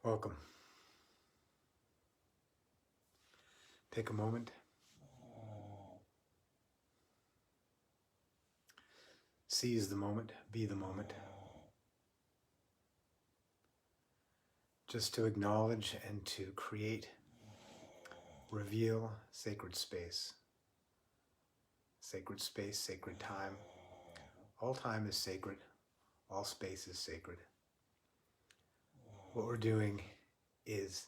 Welcome. Take a moment. Seize the moment. Be the moment. Just to acknowledge and to create, reveal sacred space. Sacred space, sacred time. All time is sacred. All space is sacred. What we're doing is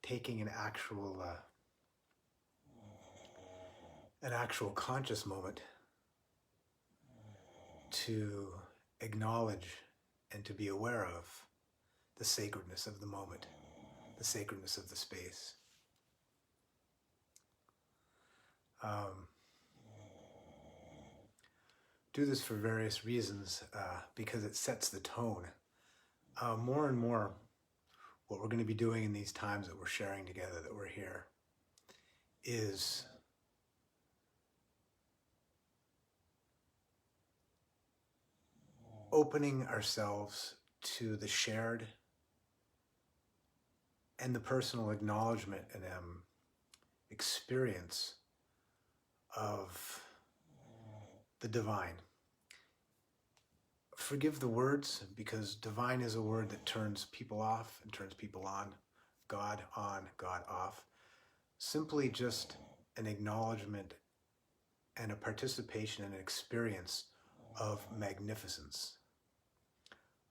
taking an actual conscious moment to acknowledge and to be aware of the sacredness of the moment, the sacredness of the space. Do this for various reasons because it sets the tone. More and more, what we're going to be doing in these times that we're sharing together, that we're here, is opening ourselves to the shared and the personal acknowledgement and experience of the divine. Forgive the words, because divine is a word that turns people off and turns people on, God off. Simply just an acknowledgement and a participation and an experience of magnificence,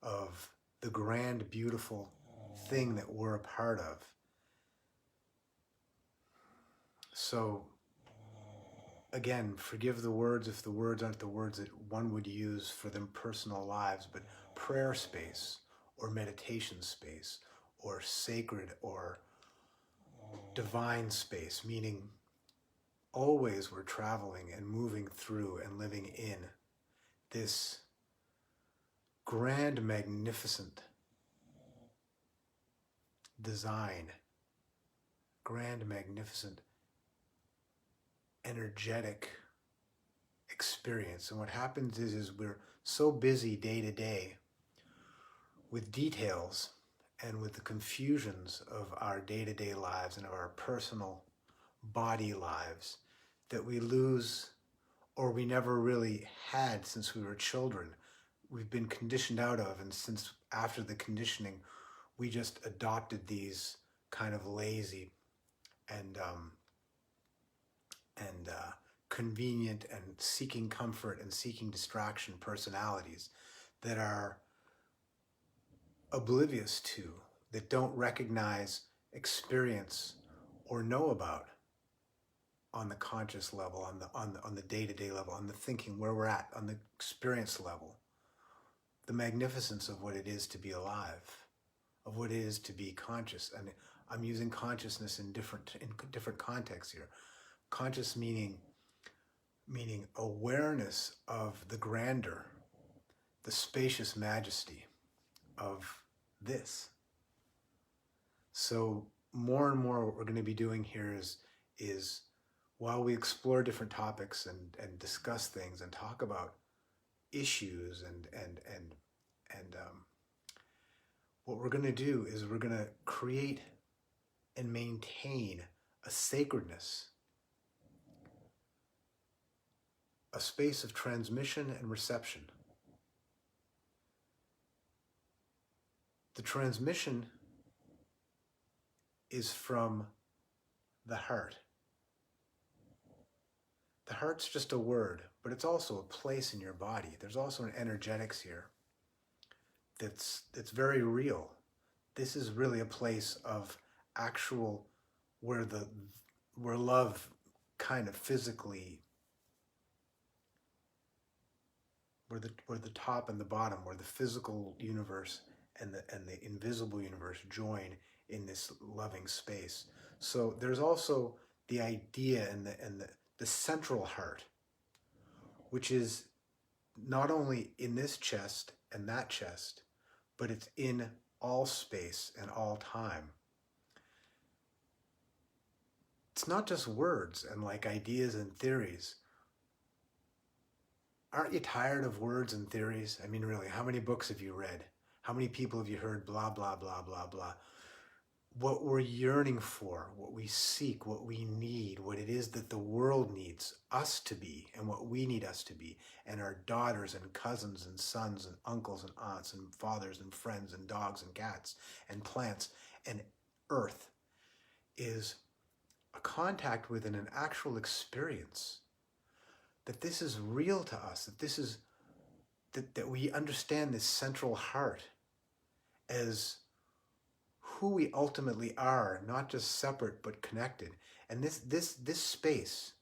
of the grand, beautiful thing that we're a part of. So, again, forgive the words if the words aren't the words that one would use for their personal lives, but prayer space or meditation space or sacred or divine space, meaning always we're traveling and moving through and living in this grand, magnificent design, grand, magnificent, energetic experience. And what happens is we're so busy day to day with details and with the confusions of our day-to-day lives and of our personal body lives that we lose, or we never really had since we were children. We've been conditioned out of, and since after the conditioning, we just adopted these kind of lazy and convenient and seeking comfort and seeking distraction personalities that are oblivious to, that don't recognize, experience, or know about on the conscious level, on the day-to-day level, on the thinking, where we're at, on the experience level, the magnificence of what it is to be alive, of what it is to be conscious. And I'm using consciousness in different contexts here. Conscious meaning awareness of the grandeur, the spacious majesty of this. So more and more what we're going to be doing here is while we explore different topics and discuss things and talk about issues and what we're going to do is we're going to create and maintain a sacredness, a space of transmission and reception. The transmission is from the heart. The heart's just a word, but it's also a place in your body. There's also an energetics here that's very real. This is really a place of actual where love kind of physically, where the top and the bottom, where the physical universe and the invisible universe join in this loving space. So there's also the idea and the central heart, which is not only in this chest and that chest, but it's in all space and all time. It's not just words and like ideas and theories. Aren't you tired of words and theories? I mean, really, how many books have you read? How many people have you heard blah, blah, blah, blah, blah? what we're yearning for, what we seek, what we need, what it is that the world needs us to be, and what we need us to be, and our daughters and cousins and sons and uncles and aunts and fathers and friends and dogs and cats and plants and earth, is a contact with and an actual experience that this is real to us, that this is that we understand this central heart as who we ultimately are, not just separate but connected. And this space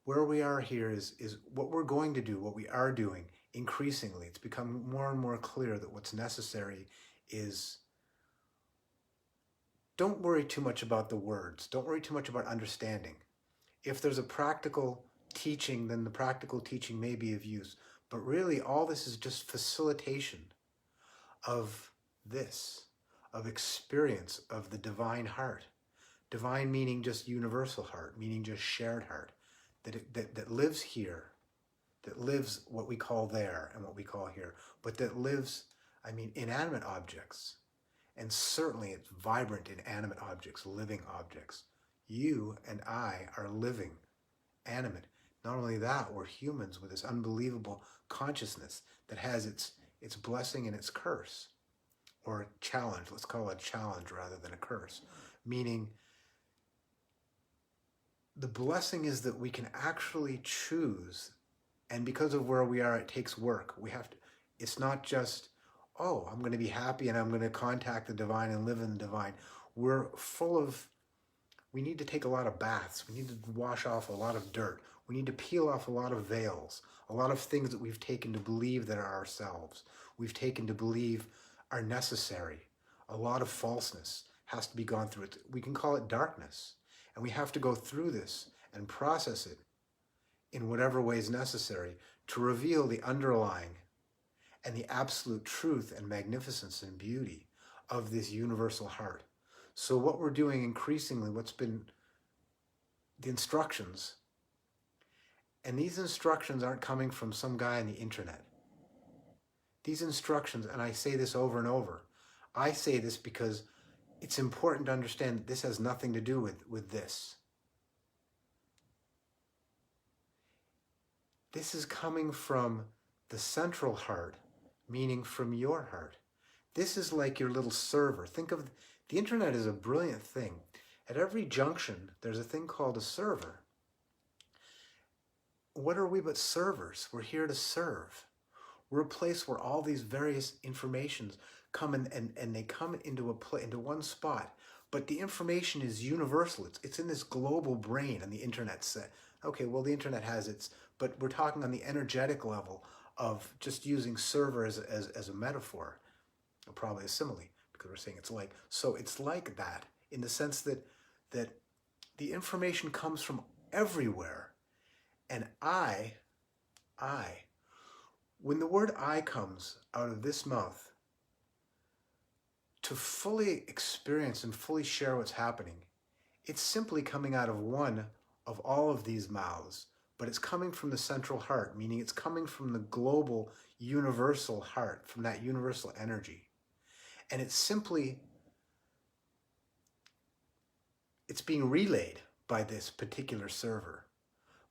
where we are here is what we're going to do, what we are doing increasingly. It's become more and more clear that what's necessary is, don't worry too much about the words. Don't worry too much about understanding. If there's a practical teaching, then the practical teaching may be of use. But really, all this is just facilitation of this, of experience of the divine heart. Divine meaning just universal heart, meaning just shared heart, that lives here, that lives what we call there and what we call here, but that lives, inanimate objects. And certainly it's vibrant in animate objects, living objects. You and I are living, animate. Not only that, we're humans with this unbelievable consciousness that has its blessing and its curse. Or a challenge, let's call it a challenge rather than a curse. Meaning, the blessing is that we can actually choose, and because of where we are, it takes work. It's not just, oh, I'm going to be happy and I'm going to contact the divine and live in the divine. We need to take a lot of baths. We need to wash off a lot of dirt. We need to peel off a lot of veils, a lot of things that we've taken to believe that are ourselves. We've taken to believe are necessary. A lot of falseness has to be gone through it. We can call it darkness. And we have to go through this and process it in whatever way is necessary to reveal the underlying and the absolute truth and magnificence and beauty of this universal heart. So what we're doing increasingly, what's been the instructions, and these instructions aren't coming from some guy on the internet. These instructions, and I say this over and over, I say this because it's important to understand that this has nothing to do with this. This is coming from the central heart, meaning from your heart. This is like your little server. Think of the internet as a brilliant thing. At every junction, there's a thing called a server. What are we but servers? We're here to serve. We're a place where all these various informations come and they come into one spot. But the information is universal. It's in this global brain, and the internet said, okay, well, the internet has its, but we're talking on the energetic level of just using server as a metaphor, or probably a simile, because we're saying it's like. So it's like that in the sense that the information comes from everywhere. And when the word I comes out of this mouth, to fully experience and fully share what's happening, it's simply coming out of one of all of these mouths, but it's coming from the central heart, meaning it's coming from the global universal heart, from that universal energy. And it's being relayed by this particular server.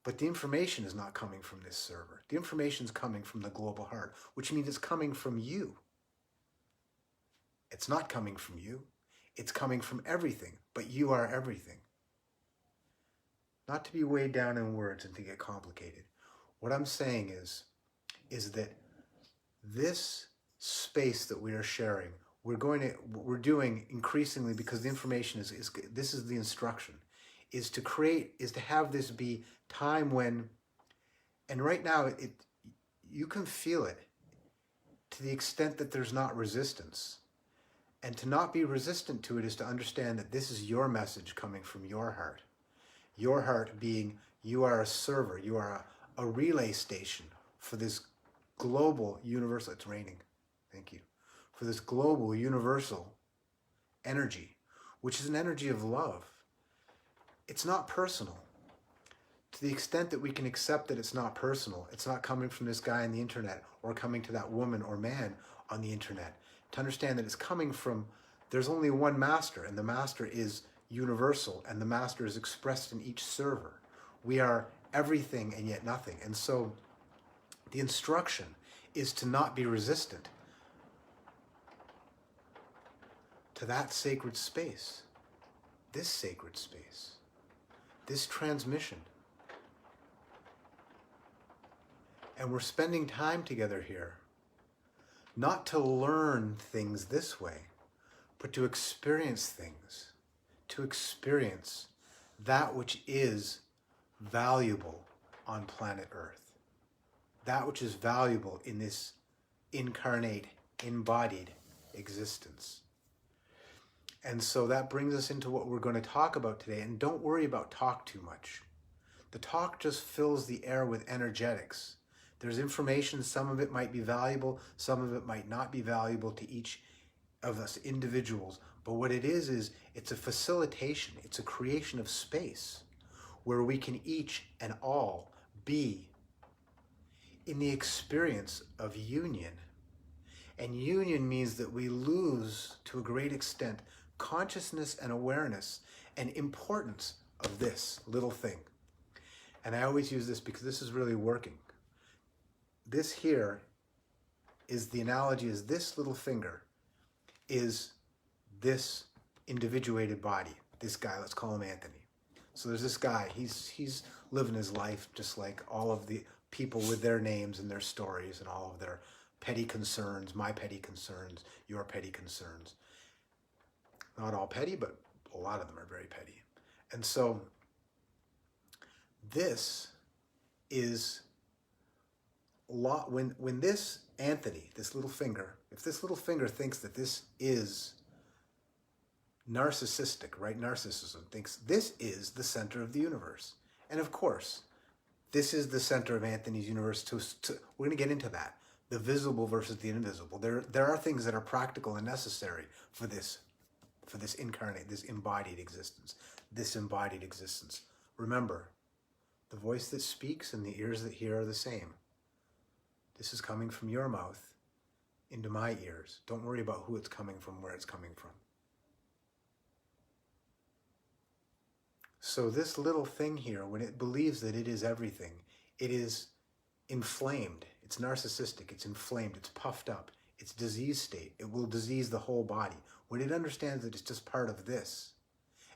But the information is not coming from this server. The information is coming from the global heart, which means it's coming from you. It's not coming from you. It's coming from everything, but you are everything. Not to be weighed down in words and to get complicated. What I'm saying is that this space that we are sharing, we're doing increasingly, because the information is this is the instruction, is to have this be time when, and right now you can feel it to the extent that there's not resistance. And to not be resistant to it is to understand that this is your message coming from your heart. Your heart being, you are a server, you are a relay station for this global universal, it's raining, thank you, for this global universal energy, which is an energy of love. It's not personal. To the extent that we can accept that it's not personal, it's not coming from this guy on the internet or coming to that woman or man on the internet. To understand that it's coming from There's only one master, and the master is universal, and the master is expressed in each server. We are everything and yet nothing. And so the instruction is to not be resistant to that sacred space, this sacred space, this transmission. And we're spending time together here, not to learn things this way, but to experience things, to experience that which is valuable on planet Earth, that which is valuable in this incarnate, embodied existence. And so that brings us into what we're going to talk about today. And don't worry about talk too much. The talk just fills the air with energetics. There's information, some of it might be valuable, some of it might not be valuable to each of us individuals. But what it is it's a facilitation, it's a creation of space where we can each and all be in the experience of union. And union means that we lose, to a great extent, consciousness and awareness and importance of this little thing. And I always use this because this is really working. This here is the analogy, is this little finger is this individuated body. This guy, let's call him Anthony. So there's this guy, he's living his life just like all of the people with their names and their stories and all of their petty concerns, my petty concerns, your petty concerns. Not all petty, but a lot of them are very petty. And so this is a lot, when this Anthony, this little finger, if this little finger thinks that this is narcissistic, right? Narcissism thinks this is the center of the universe. And of course, this is the center of Anthony's universe. We're going to get into that. The visible versus the invisible. There are things that are practical and necessary for this incarnate, this embodied existence. This embodied existence. Remember, the voice that speaks and the ears that hear are the same. This is coming from your mouth into my ears. Don't worry about who it's coming from, where it's coming from. So this little thing here, when it believes that it is everything, it is inflamed. It's narcissistic. It's inflamed. It's puffed up. It's disease state. It will disease the whole body. When it understands that it's just part of this,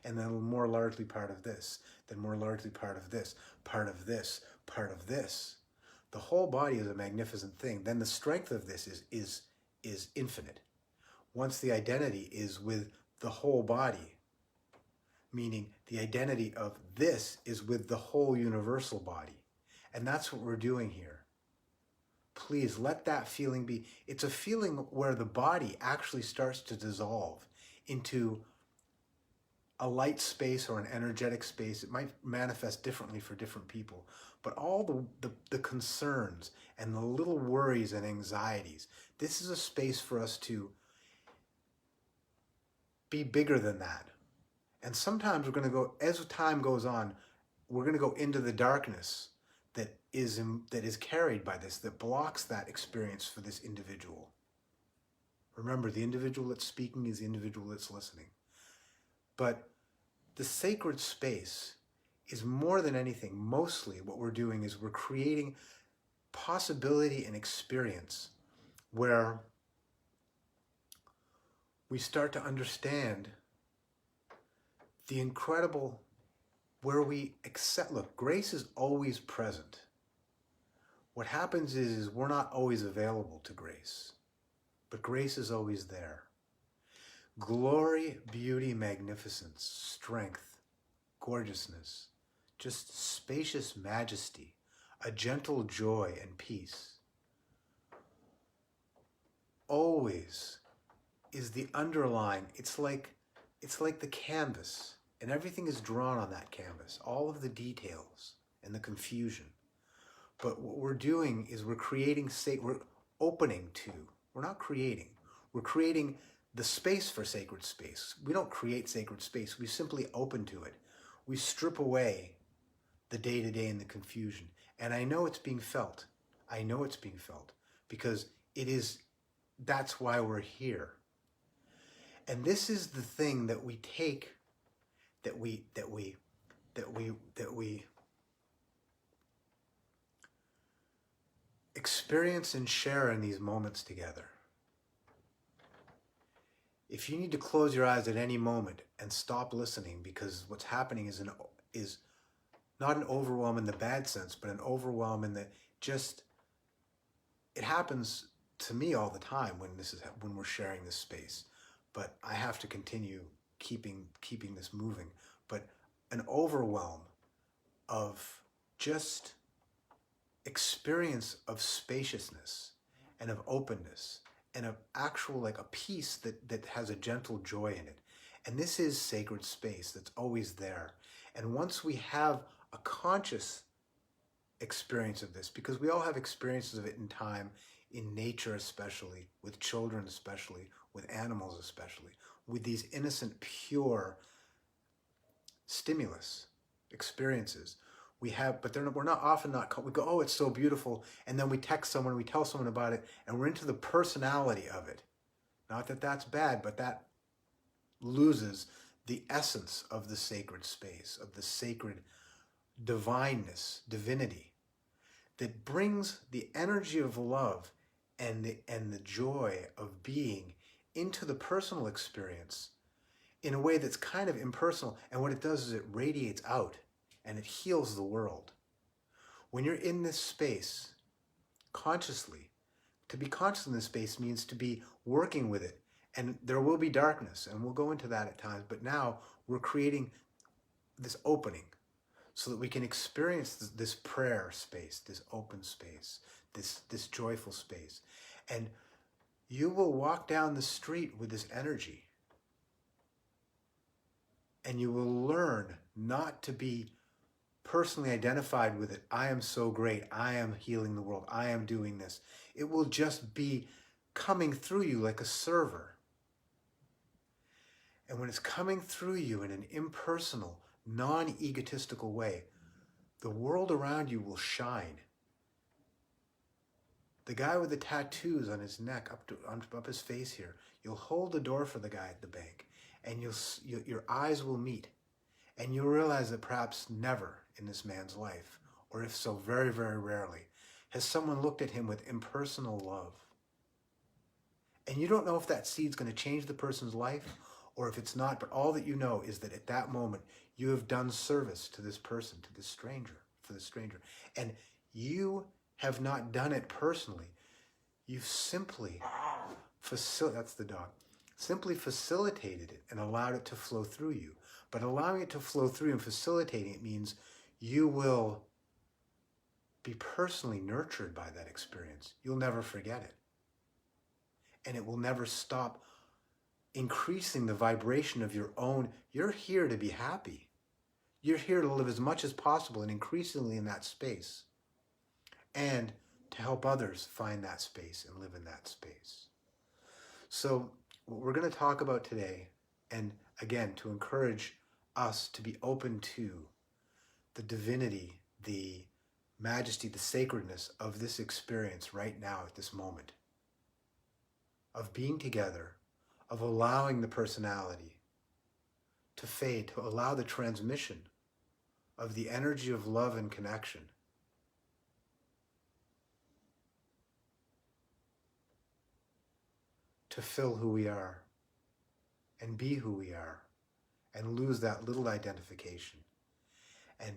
and then more largely part of this, then more largely part of this, part of this, part of this, the whole body is a magnificent thing. Then the strength of this is infinite. Once the identity is with the whole body, meaning the identity of this is with the whole universal body. And that's what we're doing here. Please let that feeling be. It's a feeling where the body actually starts to dissolve into a light space or an energetic space. It might manifest differently for different people. But all the concerns and the little worries and anxieties, this is a space for us to be bigger than that. And sometimes we're going to go, as time goes on, we're going to go into the darkness that is carried by this, that blocks that experience for this individual. Remember, the individual that's speaking is the individual that's listening. But the sacred space is more than anything, mostly what we're doing is we're creating possibility and experience where we start to understand the incredible, where we accept, look, grace is always present. What happens is we're not always available to grace, but grace is always there. Glory, beauty, magnificence, strength, gorgeousness, just spacious majesty, a gentle joy and peace. Always is the underlying, it's like the canvas, and everything is drawn on that canvas, all of the details and the confusion. But what we're doing is we're creating, we're opening to, we're not creating, we're creating the space for sacred space. We don't create sacred space, we simply open to it. We strip away the day-to-day and the confusion. And I know it's being felt. I know it's being felt because that's why we're here. And this is the thing that we take, that we experience and share in these moments together. If you need to close your eyes at any moment and stop listening because what's happening is not an overwhelm in the bad sense, but an overwhelm in the just, it happens to me all the time when we're sharing this space. But I have to continue keeping this moving. But an overwhelm of just experience of spaciousness and of openness and of actual, like, a peace that has a gentle joy in it. And this is sacred space that's always there. And once we have a conscious experience of this, because we all have experiences of it in time, in nature especially, with children especially, with animals especially, with these innocent, pure stimulus experiences we have, but we're not often we go, oh, it's so beautiful, and then we text someone, we tell someone about it, and we're into the personality of it. Not that that's bad, but that loses the essence of the sacred space, of the sacred divineness, divinity, that brings the energy of love and the joy of being into the personal experience in a way that's kind of impersonal. And what it does is it radiates out and it heals the world. When you're in this space consciously, to be conscious in this space means to be working with it. And there will be darkness, and we'll go into that at times, but now we're creating this opening so that we can experience this prayer space, this open space, this joyful space. And you will walk down the street with this energy, and you will learn not to be personally identified with it. I am so great. I am healing the world. I am doing this. It will just be coming through you like a server. And when it's coming through you in an impersonal, non-egotistical way, the world around you will shine. The guy with the tattoos on his neck, up his face here, you'll hold the door for the guy at the bank, and your eyes will meet, and you'll realize that perhaps never in this man's life, or if so, very, very rarely, has someone looked at him with impersonal love. And you don't know if that seed's going to change the person's life, or if it's not, but all that you know is that at that moment, you have done service to this person, to this stranger, for the stranger. And you have not done it personally. You've simply, that's the dog, simply facilitated it and allowed it to flow through you. But allowing it to flow through and facilitating it means you will be personally nurtured by that experience. You'll never forget it. And it will never stop increasing the vibration of your own. You're here to be happy. You're here to live as much as possible and increasingly in that space, and to help others find that space and live in that space. So what we're going to talk about today, and again, to encourage us to be open to the divinity, the majesty, the sacredness of this experience right now at this moment, of being together, of allowing the personality to fade, to allow the transmission of the energy of love and connection to fill who we are and be who we are and lose that little identification and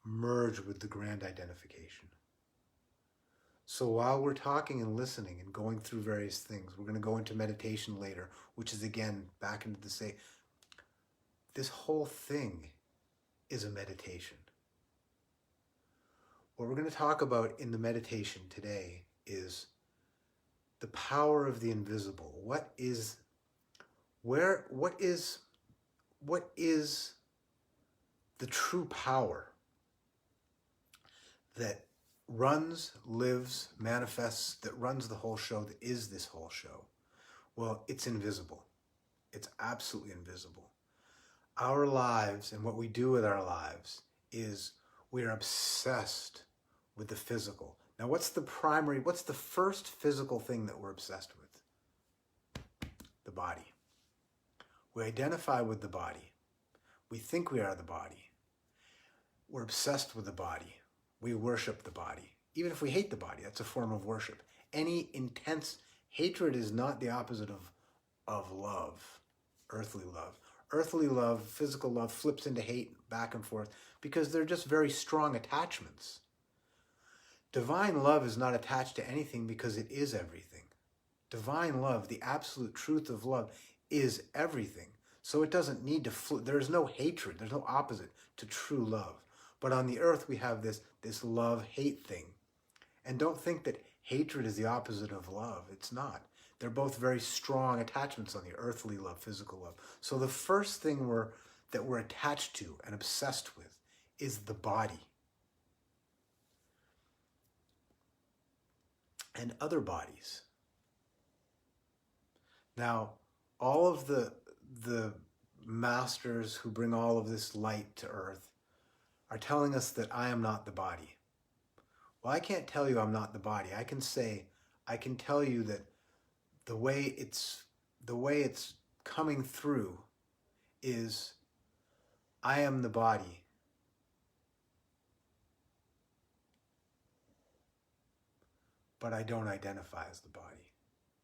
merge with the grand identification. So while we're talking and listening and going through various things, we're going to go into meditation later, which is again back into the this whole thing is a meditation. What we're going to talk about in the meditation today is the power of the invisible. What is the true power that runs, lives, manifests, that runs the whole show, that is this whole show? Well, it's invisible. It's absolutely invisible. Our lives and what we do with our lives is we're obsessed with the physical. Now, what's the first physical thing that we're obsessed with? The body. We identify with the body. We think we are the body. We're obsessed with the body. We worship the body. Even if we hate the body, that's a form of worship. Any intense hatred is not the opposite of love, earthly love. Earthly love, physical love, flips into hate back and forth because they're just very strong attachments. Divine love is not attached to anything because it is everything. Divine love, the absolute truth of love, is everything. So it doesn't need to there's no hatred, there's no opposite to true love. But on the earth we have this love-hate thing. And don't think that hatred is the opposite of love. It's not. They're both very strong attachments on the earthly love, physical love. So the first thing that we're attached to and obsessed with is the body. And other bodies. Now, all of the masters who bring all of this light to earth are telling us that I am not the body. Well, I can't tell you I'm not the body. I can tell you that the way it's coming through is I am the body. But I don't identify as the body.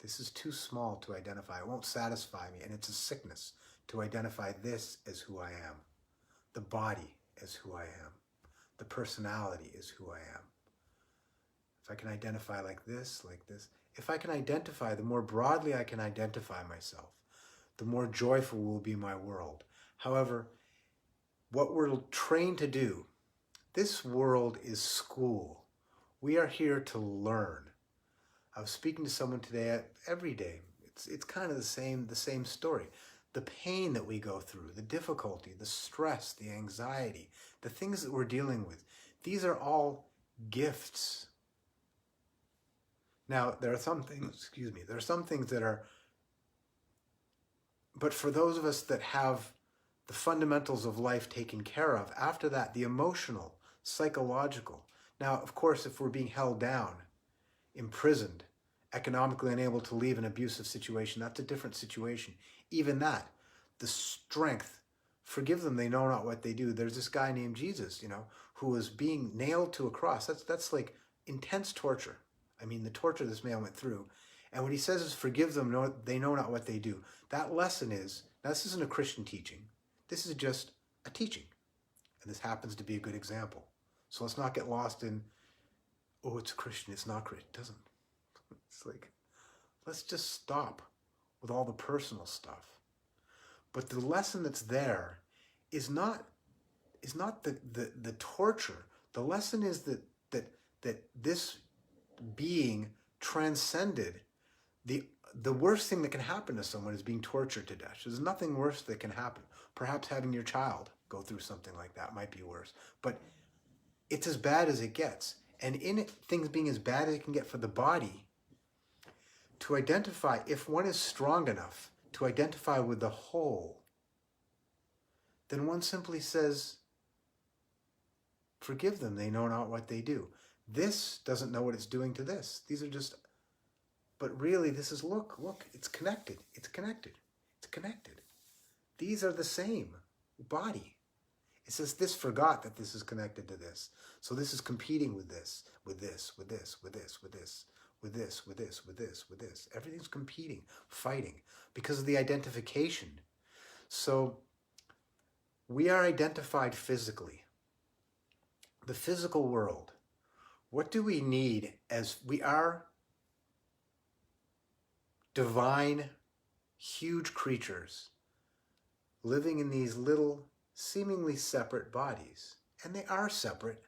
This is too small to identify. It won't satisfy me, and it's a sickness to identify this as who I am. The body as who I am. The personality is who I am. If I can identify like this, if I can identify, the more broadly I can identify myself, the more joyful will be my world. However, what we're trained to do, this world is school. We are here to learn. I was speaking to someone today, every day. It's kind of the same story. The pain that we go through, the difficulty, the stress, the anxiety, the things that we're dealing with, these are all gifts. Now, there are some things, that are, but for those of us that have the fundamentals of life taken care of, after that, the emotional, psychological. Now, of course, if we're being held down, imprisoned, economically unable to leave an abusive situation, that's a different situation. Even that, the strength, forgive them, they know not what they do. There's this guy named Jesus, who was being nailed to a cross. That's like intense torture. I mean, the torture this man went through. And what he says is, forgive them, they know not what they do. That lesson is, now this isn't a Christian teaching. This is just a teaching. And this happens to be a good example. So let's not get lost in, oh, it's Christian, it's not Christian. It doesn't. It's like, let's just stop with all the personal stuff. But the lesson that's there is not the torture. The lesson is that this being transcended the worst thing that can happen to someone is being tortured to death. There's nothing worse that can happen. Perhaps having your child go through something like that might be worse. But it's as bad as it gets. And in it, things being as bad as it can get for the body, to identify, if one is strong enough to identify with the whole, then one simply says, forgive them, they know not what they do. This doesn't know what it's doing to this. These are just, but really this is, look, it's connected. It's connected. It's connected. These are the same body. It says this forgot that this is connected to this. So this is competing with this, with this, with this, with this, with this, with this, with this, with this, with this. Everything's competing, fighting because of the identification. So we are identified physically. The physical world. What do we need as we are divine, huge creatures living in these little, seemingly separate bodies? And they are separate.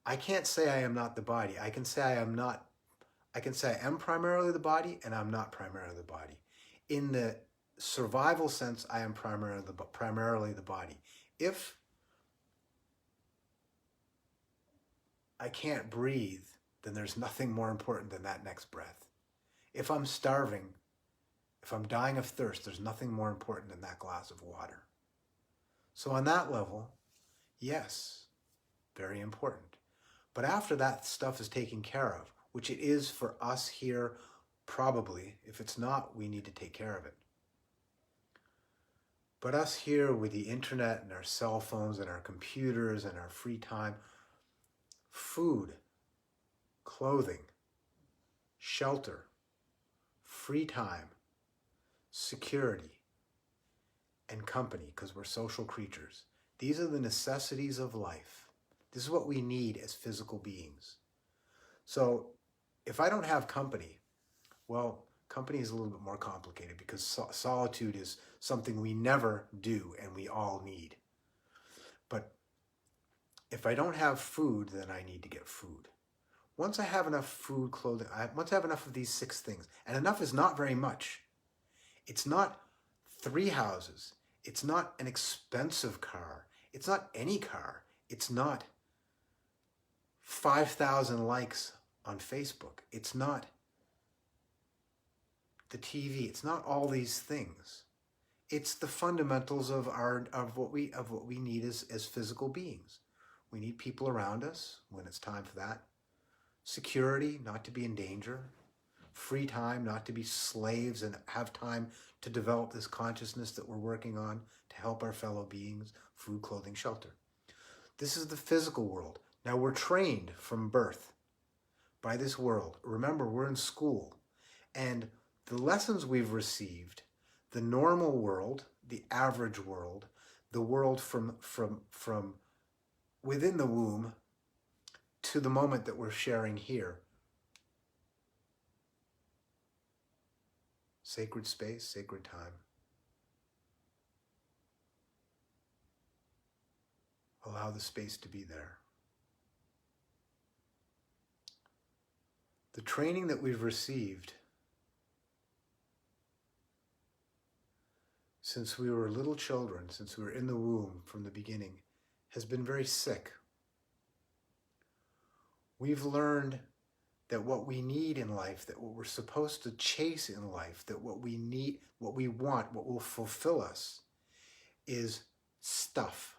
I can't say I am not the body. I can say I am primarily the body, and I'm not primarily the body. In the survival sense, I am primarily the body. If I can't breathe, then there's nothing more important than that next breath. If I'm starving, if I'm dying of thirst, there's nothing more important than that glass of water. So on that level, yes, very important. But after that stuff is taken care of, which it is for us here, probably, if it's not, we need to take care of it. But us here with the internet and our cell phones and our computers and our free time, food, clothing, shelter, free time, security, and company, because we're social creatures. These are the necessities of life. This is what we need as physical beings. So if I don't have company, well, company is a little bit more complicated because solitude is something we never do and we all need. But if I don't have food, then I need to get food. Once I have enough food, clothing, once I have enough of these 6 things, and enough is not very much. It's not 3 houses. It's not an expensive car. It's not any car. It's not 5,000 likes on Facebook. It's not the TV. It's not all these things. It's the fundamentals of what we need as physical beings. We need people around us when it's time for that. Security, not to be in danger. Free time, not to be slaves and have time to develop this consciousness that we're working on to help our fellow beings. Food, clothing, shelter. This is the physical world. Now we're trained from birth by this world. Remember, we're in school. And the lessons we've received, the normal world, the average world, the world from within the womb to the moment that we're sharing here. Sacred space, sacred time. Allow the space to be there. The training that we've received since we were little children, since we were in the womb from the beginning, has been very sick. We've learned that what we need in life, that what we're supposed to chase in life, that what we need, what we want, what will fulfill us is stuff,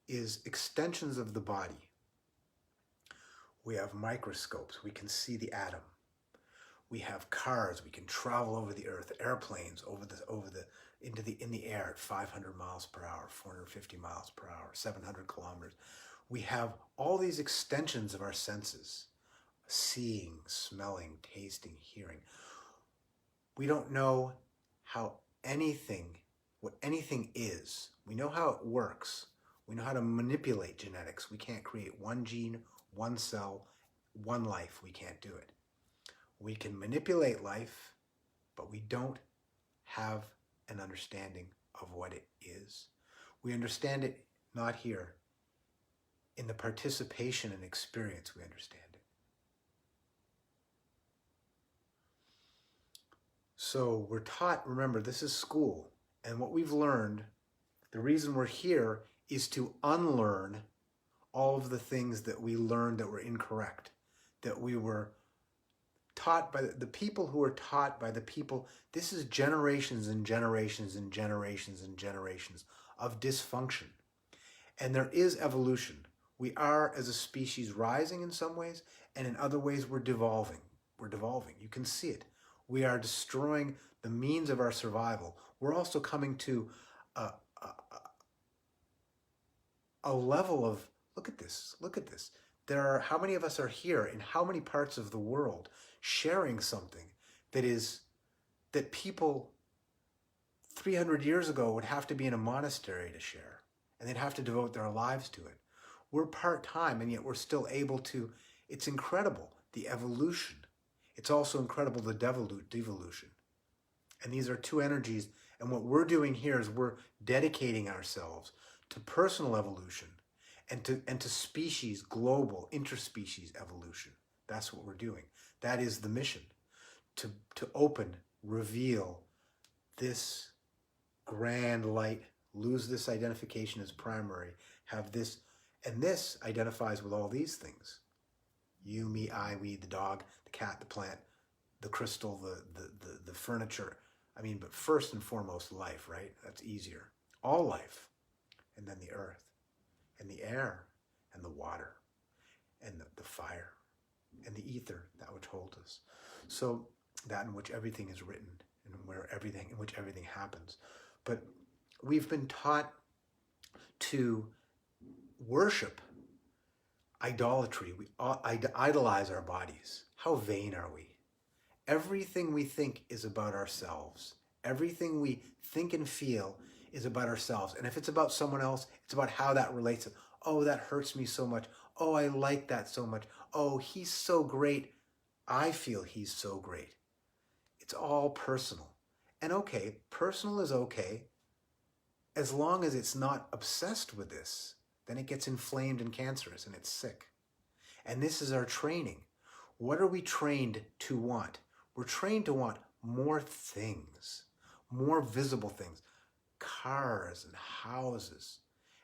is extensions of the body. We have microscopes, we can see the atom. We have cars, we can travel over the earth, airplanes in the air at 500 miles per hour, 450 miles per hour, 700 kilometers. We have all these extensions of our senses, seeing, smelling, tasting, hearing. We don't know what anything is. We know how it works. We know how to manipulate genetics. We can't create one gene, one cell, one life. We can't do it. We can manipulate life, but we don't have an understanding of what it is. We understand it not here. In the participation and experience, we understand it. So we're taught, remember, this is school. And what we've learned, the reason we're here is to unlearn all of the things that we learned that were incorrect, that we were taught by the people who are taught by the people. This is generations and generations and generations and generations of dysfunction. And there is evolution. We are, as a species, rising in some ways, and in other ways we're devolving. We're devolving. You can see it. We are destroying the means of our survival. We're also coming to a level of, look at this. How many of us are here in how many parts of the world sharing something that people 300 years ago would have to be in a monastery to share, and they'd have to devote their lives to it. We're part-time, and yet we're still able to. It's incredible, the evolution. It's also incredible, the devolution. And these are two energies, and what we're doing here is we're dedicating ourselves to personal evolution and to species, global, interspecies evolution. That's what we're doing. That is the mission, to open, reveal this grand light, lose this identification as primary, have this, and this identifies with all these things. You, me, I, we, the dog, the cat, the plant, the crystal, the furniture. I mean, but first and foremost, life, right? That's easier. All life. And then the earth, and the air, and the water, and the fire, and the ether, that which holds us. So that in which everything is written, and in which everything happens. But we've been taught to worship idolatry. We idolize our bodies. How vain are we? Everything we think is about ourselves. Everything we think and feel is about ourselves. And if it's about someone else, it's about how that relates. Oh, that hurts me so much. Oh, I like that so much. Oh, he's so great. I feel he's so great. It's all personal. And okay, personal is okay as long as it's not obsessed with this. Then it gets inflamed and cancerous and it's sick. And this is our training. What are we trained to want? We're trained to want more things, more visible things, cars and houses,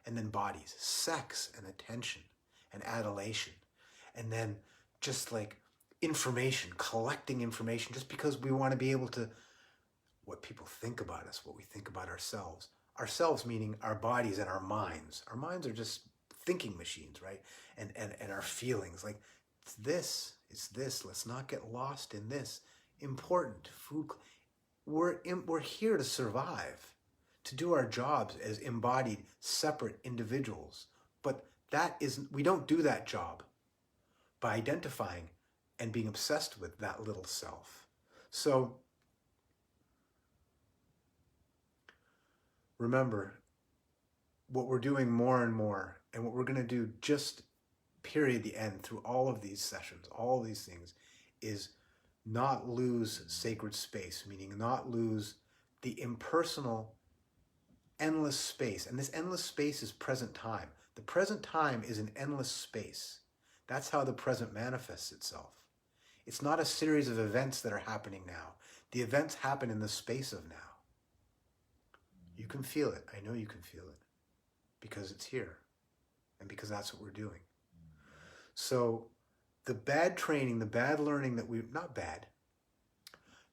and then bodies, sex and attention and adulation, and then just like information, collecting information, just because we want to be able to, what people think about us, what we think about ourselves. Ourselves meaning our bodies and our minds. Our minds are just thinking machines, right? And our feelings, like it's this, let's not get lost in this. Important food. We're here to survive, to do our jobs as embodied, separate individuals. But we don't do that job by identifying and being obsessed with that little self. So remember, what we're doing more and more, and what we're going to do just period the end through all of these sessions, all of these things, is not lose sacred space, meaning not lose the impersonal, endless space. And this endless space is present time. The present time is an endless space. That's how the present manifests itself. It's not a series of events that are happening now. The events happen in the space of now. You can feel it. I know you can feel it because it's here and because that's what we're doing. So the bad training, the bad learning that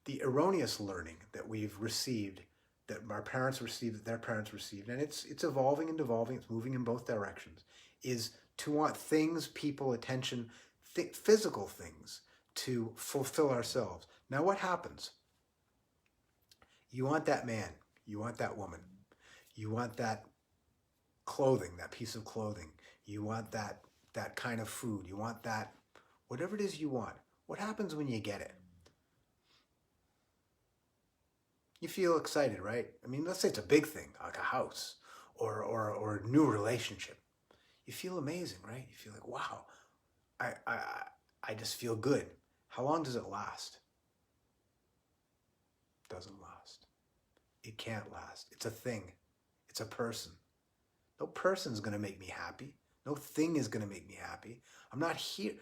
the erroneous learning that we've received, that our parents received, that their parents received, and it's evolving and devolving, it's moving in both directions, is to want things, people, attention, physical things to fulfill ourselves. Now what happens? You want that man, you want that woman, you want that clothing, that piece of clothing, you want that kind of food, you want that, whatever it is you want. What happens when you get it? You feel excited, right? I mean, let's say it's a big thing, like a house or a new relationship. You feel amazing, right? You feel like, wow, I just feel good. How long does it last? It doesn't last. It can't last. It's a thing. It's a person. No person's going to make me happy. No thing is going to make me happy. I'm not here.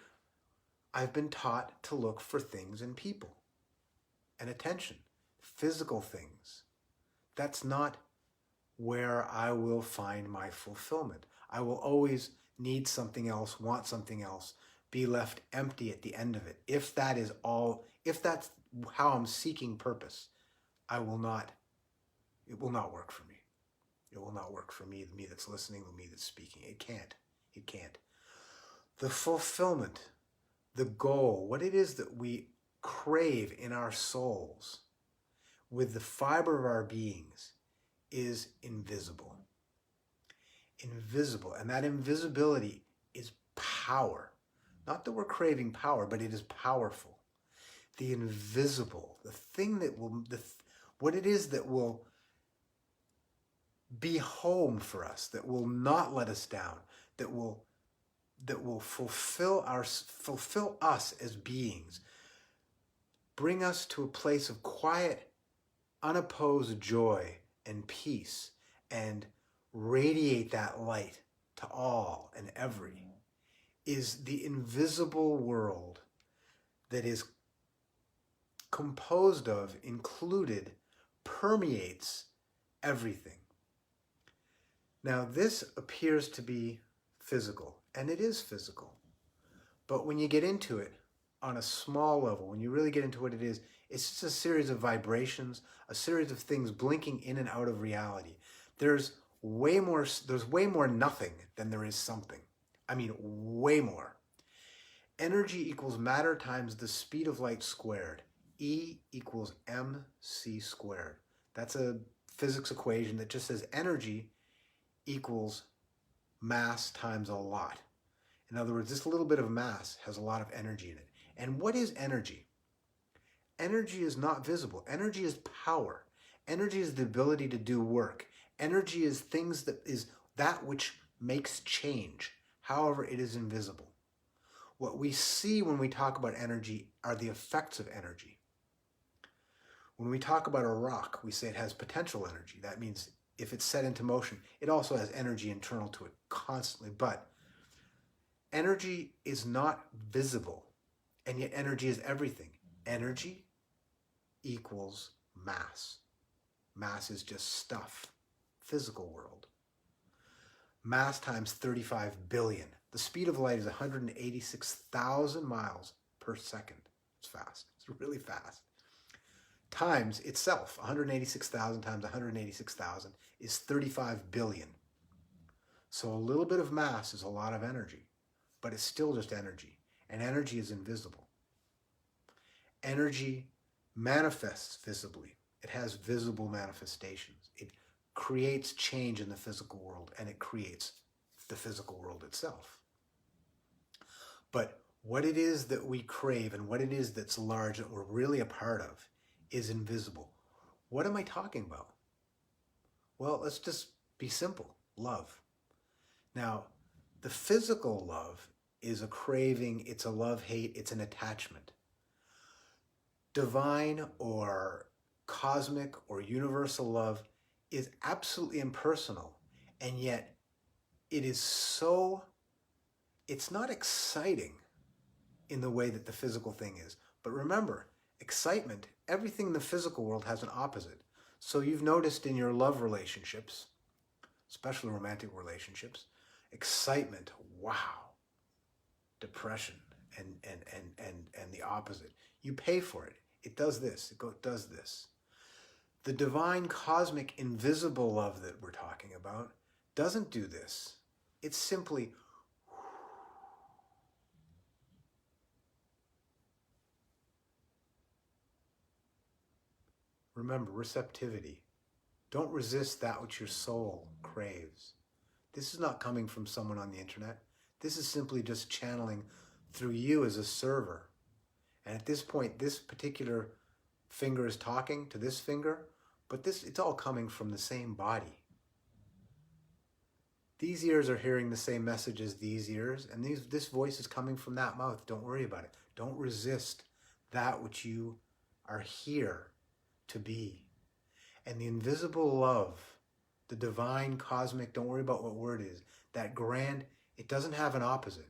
I've been taught to look for things and people and attention, physical things. That's not where I will find my fulfillment. I will always need something else, want something else, be left empty at the end of it. If that's how I'm seeking purpose, it will not work for me. It will not work for me, the me that's listening, the me that's speaking. It can't. It can't. The fulfillment, the goal, what it is that we crave in our souls with the fiber of our beings is invisible. Invisible. And that invisibility is power. Not that we're craving power, but it is powerful. The invisible, the thing that will, what it is that will be home for us, that will not let us down, that will fulfill us as beings, bring us to a place of quiet, unopposed joy and peace, and radiate that light to all and every, is the invisible world that is composed of, included, permeates everything. Now, this appears to be physical, and it is physical. But when you get into it on a small level, when you really get into what it is, it's just a series of vibrations, a series of things blinking in and out of reality. There's way more nothing than there is something. I mean, way more. Energy equals matter times the speed of light squared. E equals mc squared. That's a physics equation that just says energy equals mass times a lot. In other words, this little bit of mass has a lot of energy in it. And what is energy? Energy is not visible. Energy is power. Energy is the ability to do work. Energy is that which makes change. However, it is invisible. What we see when we talk about energy are the effects of energy. When we talk about a rock, we say it has potential energy. That means if it's set into motion, it also has energy internal to it constantly. But energy is not visible, and yet energy is everything. Energy equals mass. Mass is just stuff, physical world. Mass times 35 billion. The speed of light is 186,000 miles per second. It's fast. It's really fast. Times itself, 186,000 times 186,000 is 35 billion. So a little bit of mass is a lot of energy, but it's still just energy, and energy is invisible. Energy manifests visibly. It has visible manifestations. It creates change in the physical world, and it creates the physical world itself. But what it is that we crave and what it is that's large that we're really a part of is invisible. What am I talking about? Well, let's just be simple. Love. Now, the physical love is a craving, it's a love-hate, it's an attachment. Divine or cosmic or universal love is absolutely impersonal, and yet it's not exciting in the way that the physical thing is. But remember, excitement, everything in the physical world has an opposite. So you've noticed in your love relationships, especially romantic relationships, excitement, wow. Depression and the opposite. You pay for it. It does this. It does this. The divine, cosmic, invisible love that we're talking about doesn't do this. It's simply remember, receptivity. Don't resist that which your soul craves. This is not coming from someone on the internet. This is simply just channeling through you as a server. And at this point, this particular finger is talking to this finger, but it's all coming from the same body. These ears are hearing the same message as these ears, and this voice is coming from that mouth. Don't worry about it. Don't resist that which you are here to be. And the invisible love, the divine, cosmic, don't worry about what word it is, that grand, it doesn't have an opposite.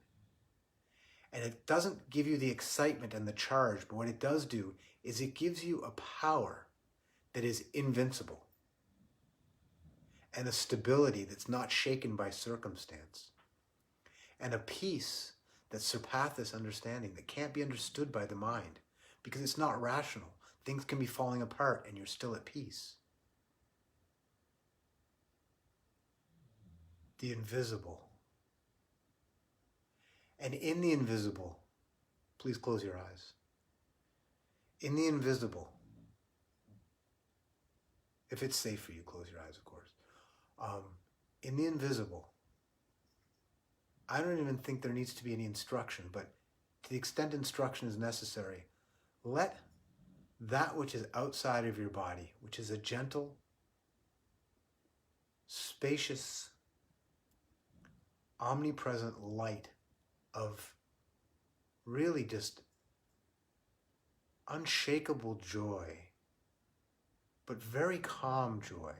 And it doesn't give you the excitement and the charge, but what it does do is it gives you a power that is invincible and a stability that's not shaken by circumstance and a peace that surpasses understanding, that can't be understood by the mind because it's not rational. Things can be falling apart and you're still at peace. The invisible. And in the invisible, please close your eyes. In the invisible, if it's safe for you, close your eyes, of course. In the invisible, I don't even think there needs to be any instruction, but to the extent instruction is necessary, let that which is outside of your body, which is a gentle, spacious, omnipresent light of really just unshakable joy, but very calm joy.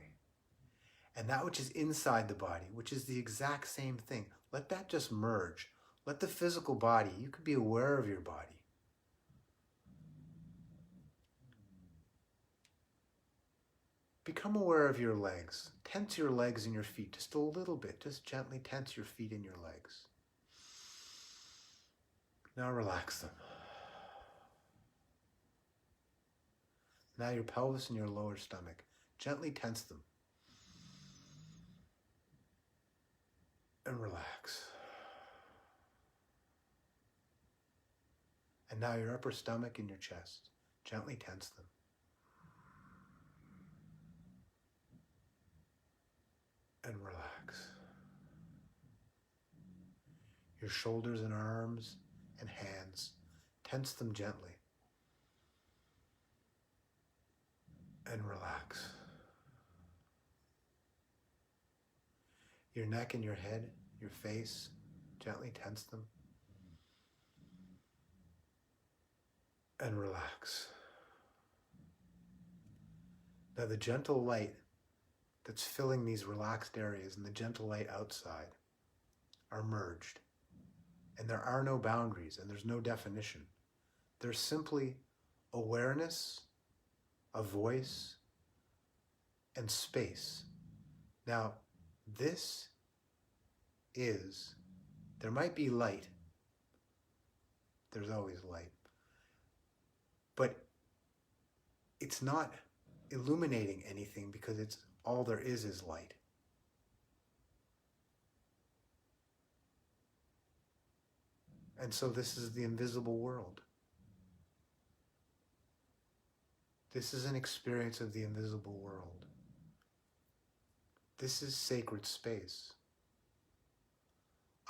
And that which is inside the body, which is the exact same thing, let that just merge. Let the physical body, you could be aware of your body. Become aware of your legs. Tense your legs and your feet just a little bit. Just gently tense your feet and your legs. Now relax them. Now your pelvis and your lower stomach. Gently tense them. And relax. And now your upper stomach and your chest. Gently tense them. your shoulders and arms and hands. Tense them gently and relax. Your neck and your head, your face, gently tense them and relax. Now the gentle light that's filling these relaxed areas and the gentle light outside are merged. And there are no boundaries and there's no definition. There's simply awareness, a voice, and space. Now, there might be light. There's always light. But it's not illuminating anything because it's all there is light. And so this is the invisible world. This is an experience of the invisible world. This is sacred space.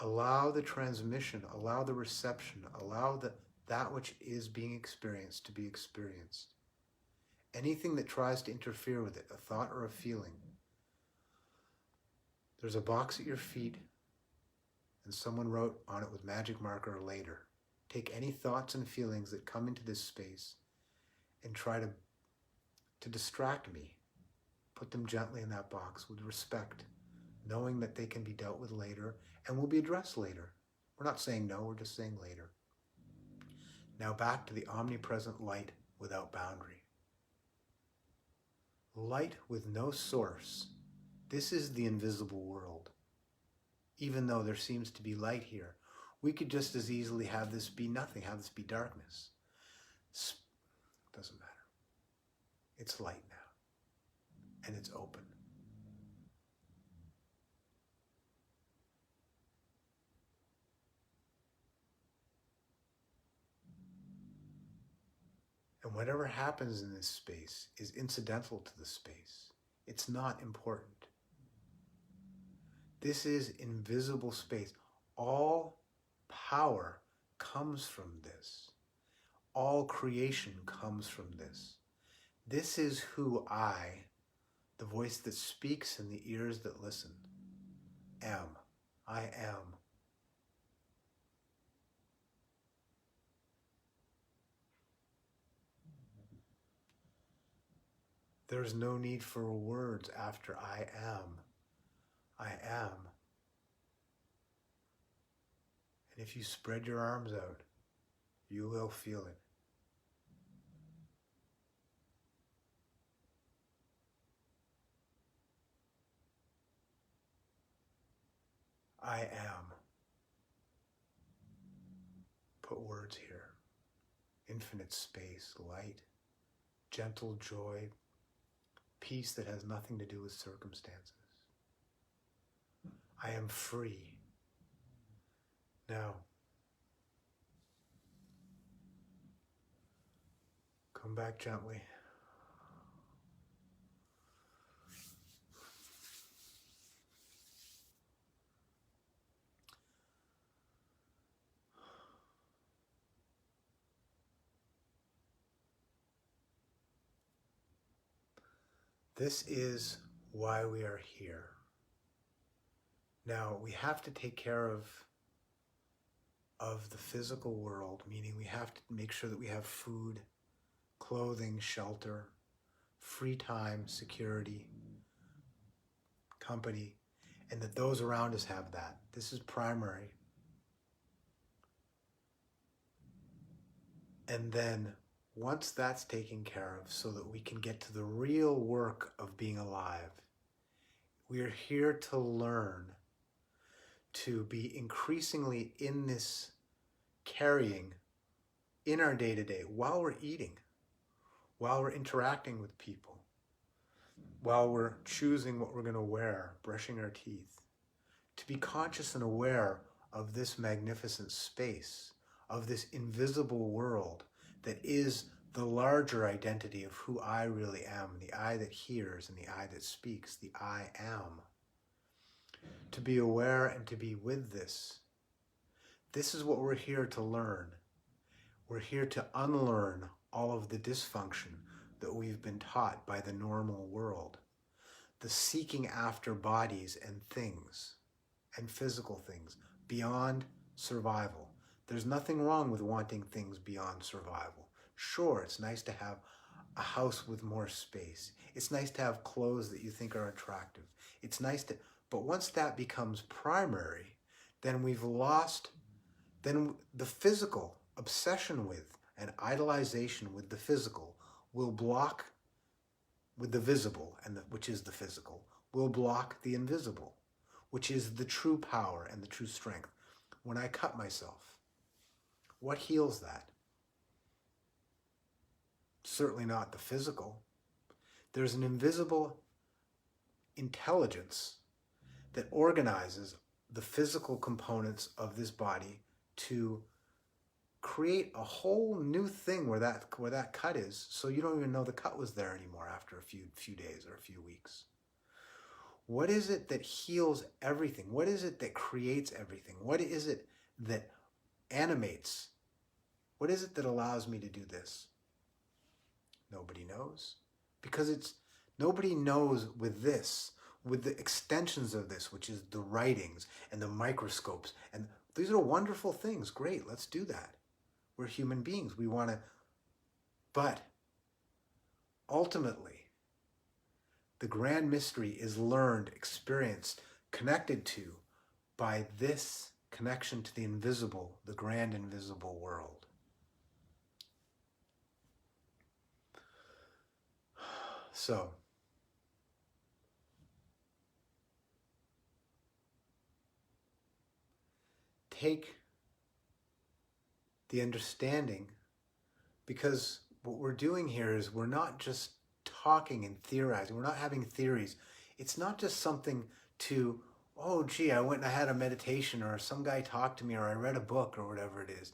Allow the transmission, allow the reception, allow that which is being experienced to be experienced. Anything that tries to interfere with it, a thought or a feeling, there's a box at your feet and someone wrote on it with magic marker later. Take any thoughts and feelings that come into this space and try to distract me. Put them gently in that box with respect, knowing that they can be dealt with later and will be addressed later. We're not saying no, we're just saying later. Now back to the omnipresent light without boundary. Light with no source. This is the invisible world. Even though there seems to be light here, we could just as easily have this be nothing, have this be darkness. Doesn't matter. It's light now, and it's open. And whatever happens in this space is incidental to the space. It's not important. This is invisible space. All power comes from this. All creation comes from this. This is who I, the voice that speaks and the ears that listen, am. I am. There's no need for words after I am. I am. And if you spread your arms out, you will feel it. I am. Put words here. Infinite space, light, gentle joy, peace that has nothing to do with circumstances. I am free. Now, come back gently. This is why we are here. Now, we have to take care of the physical world, meaning we have to make sure that we have food, clothing, shelter, free time, security, company, and that those around us have that. This is primary. And then once that's taken care of so that we can get to the real work of being alive, we are here to learn to be increasingly in this carrying in our day-to-day while we're eating, while we're interacting with people, while we're choosing what we're going to wear, brushing our teeth, to be conscious and aware of this magnificent space, of this invisible world that is the larger identity of who I really am, the I that hears and the I that speaks, the I am. To be aware and to be with this This is what we're here to learn. We're here to unlearn all of the dysfunction that we've been taught by the normal world. The seeking after bodies and things and physical things beyond survival. There's nothing wrong with wanting things beyond survival. Sure, it's nice to have a house with more space. It's nice to have clothes that you think are attractive. It's nice to, but once that becomes primary, then we've lost, then the physical obsession with and idolization with the physical will block with the visible, and which is the physical, will block the invisible, which is the true power and the true strength. When I cut myself, what heals that? Certainly not the physical. There's an invisible intelligence that organizes the physical components of this body to create a whole new thing where that cut is, so you don't even know the cut was there anymore after a few days or a few weeks. What is it that heals everything? What is it that creates everything? What is it that animates? What is it that allows me to do this? Nobody knows. Because nobody knows with this, with the extensions of this, which is the writings and the microscopes. And these are wonderful things. Great, let's do that. We're human beings. We want to, but ultimately, the grand mystery is learned, experienced, connected to by this connection to the invisible, the grand invisible world. So, take the understanding, because what we're doing here is we're not just talking and theorizing. We're not having theories. It's not just something to, oh, gee, I went and I had a meditation, or some guy talked to me, or I read a book, or whatever it is.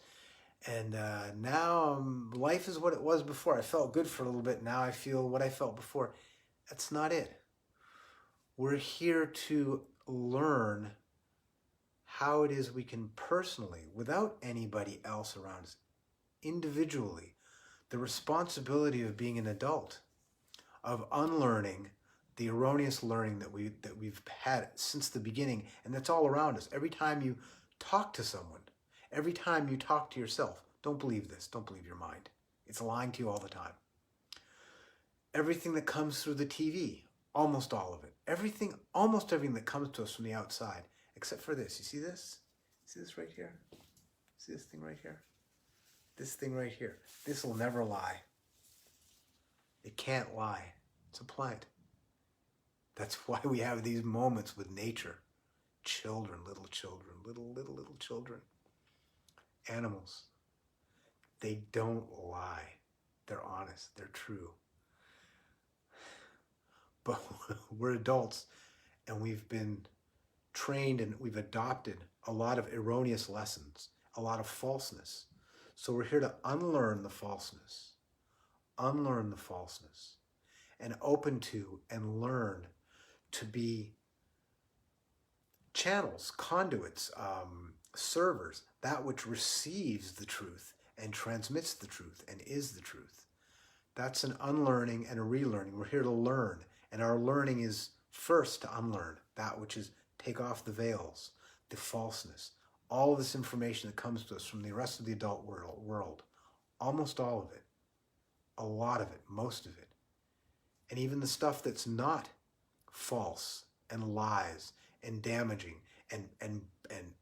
And now life is what it was before. I felt good for a little bit. Now I feel what I felt before. That's not it. We're here to learn how it is we can personally, without anybody else around us, individually, the responsibility of being an adult, of unlearning the erroneous learning that we've had since the beginning, and that's all around us. Every time you talk to someone, every time you talk to yourself, don't believe this, don't believe your mind. It's lying to you all the time. Everything that comes through the TV, almost all of it, almost everything that comes to us from the outside, except for this. You see this? See this right here? See this thing right here? This thing right here. This will never lie. It can't lie. It's a plant. That's why we have these moments with nature. Children, little children. Animals. They don't lie. They're honest. They're true. But we're adults, and we've been trained and we've adopted a lot of erroneous lessons, a lot of falseness. So we're here to unlearn the falseness, and open to and learn to be channels, conduits, servers, that which receives the truth and transmits the truth and is the truth. That's an unlearning and a relearning. We're here to learn, and our learning is first to unlearn that which is take off the veils, the falseness, all of this information that comes to us from the rest of the adult world, almost all of it, a lot of it, most of it, and even the stuff that's not false and lies and damaging and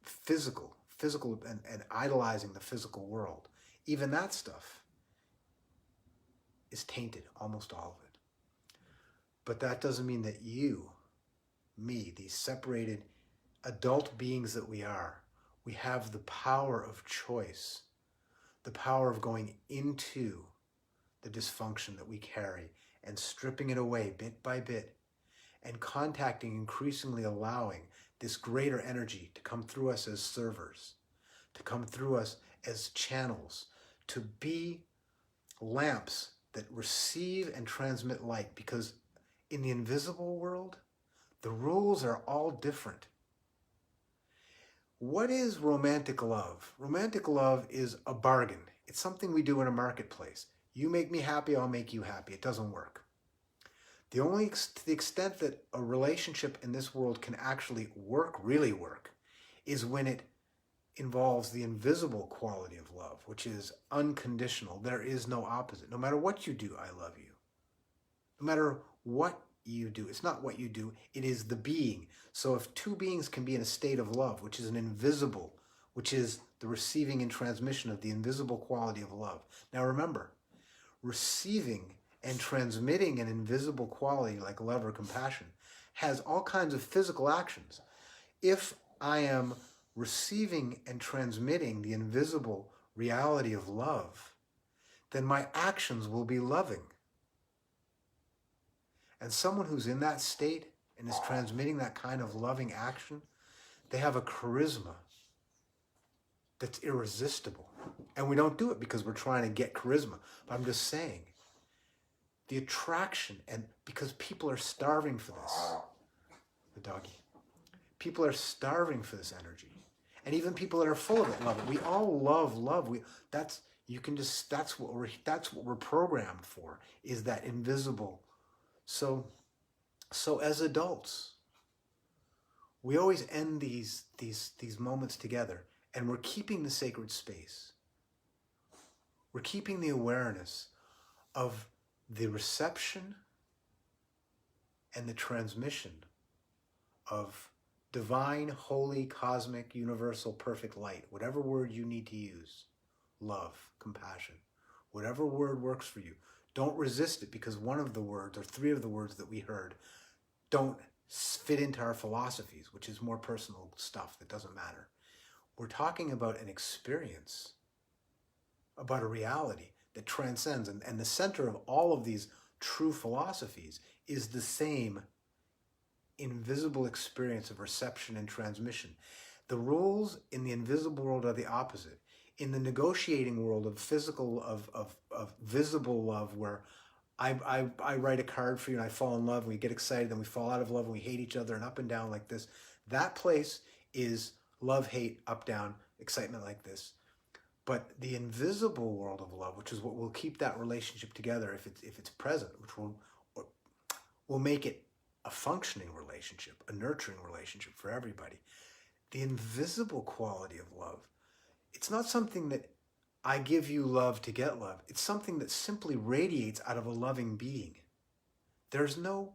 physical and idolizing the physical world, even that stuff is tainted, almost all of it. But that doesn't mean that you, me, these separated adult beings that we are, we have the power of choice, the power of going into the dysfunction that we carry and stripping it away bit by bit, and contacting, increasingly allowing this greater energy to come through us as servers, to come through us as channels, to be lamps that receive and transmit light. Because in the invisible world, the rules are all different. What is romantic love? Romantic love is a bargain. It's something we do in a marketplace. You make me happy, I'll make you happy. It doesn't work. To the extent that a relationship in this world can actually work, really work, is when it involves the invisible quality of love, which is unconditional. There is no opposite. No matter what you do, I love you. No matter what you do, it's not what you do, it is the being. So if two beings can be in a state of love, which is an invisible, which is the receiving and transmission of the invisible quality of love. Now remember, receiving and transmitting an invisible quality like love or compassion has all kinds of physical actions. If I am receiving and transmitting the invisible reality of love, then my actions will be loving. And someone who's in that state and is transmitting that kind of loving action, they have a charisma that's irresistible. And we don't do it because we're trying to get charisma. But I'm just saying, the attraction, and because people are starving for this, the doggy, people are starving for this energy. And even people that are full of it love it. We all love love. That's what we're programmed for, is that invisible. So as adults, we always end these moments together, and we're keeping the sacred space. We're keeping the awareness of the reception and the transmission of divine, holy, cosmic, universal, perfect light, whatever word you need to use, love, compassion, whatever word works for you. Don't resist it because one of the words, or three of the words that we heard, don't fit into our philosophies, which is more personal stuff that doesn't matter. We're talking about an experience, about a reality that transcends. And the center of all of these true philosophies is the same invisible experience of reception and transmission. The rules in the invisible world are the opposite. In the negotiating world of physical, of visible love, where I write a card for you and I fall in love, and we get excited, then we fall out of love and we hate each other and up and down like this. That place is love, hate, up, down, excitement like this. But the invisible world of love, which is what will keep that relationship together if it's present, which will make it a functioning relationship, a nurturing relationship for everybody. The invisible quality of love, it's not something that I give you love to get love. It's something that simply radiates out of a loving being. There's no,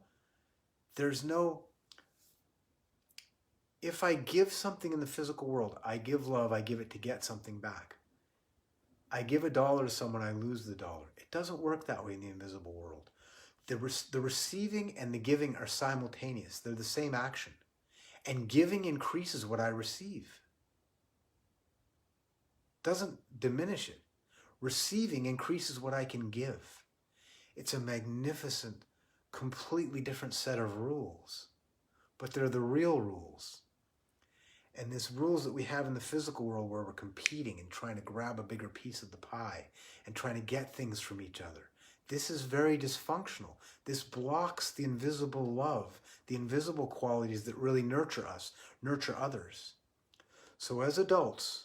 if I give something in the physical world, I give love, I give it to get something back. I give $1 to someone, I lose the dollar. It doesn't work that way in the invisible world. The receiving and the giving are simultaneous. They're the same action. And giving increases what I receive. Doesn't diminish it. Receiving increases what I can give. It's a magnificent, completely different set of rules. But they're the real rules. And these rules that we have in the physical world, where we're competing and trying to grab a bigger piece of the pie and trying to get things from each other, this is very dysfunctional. This blocks the invisible love, the invisible qualities that really nurture us, nurture others. So as adults,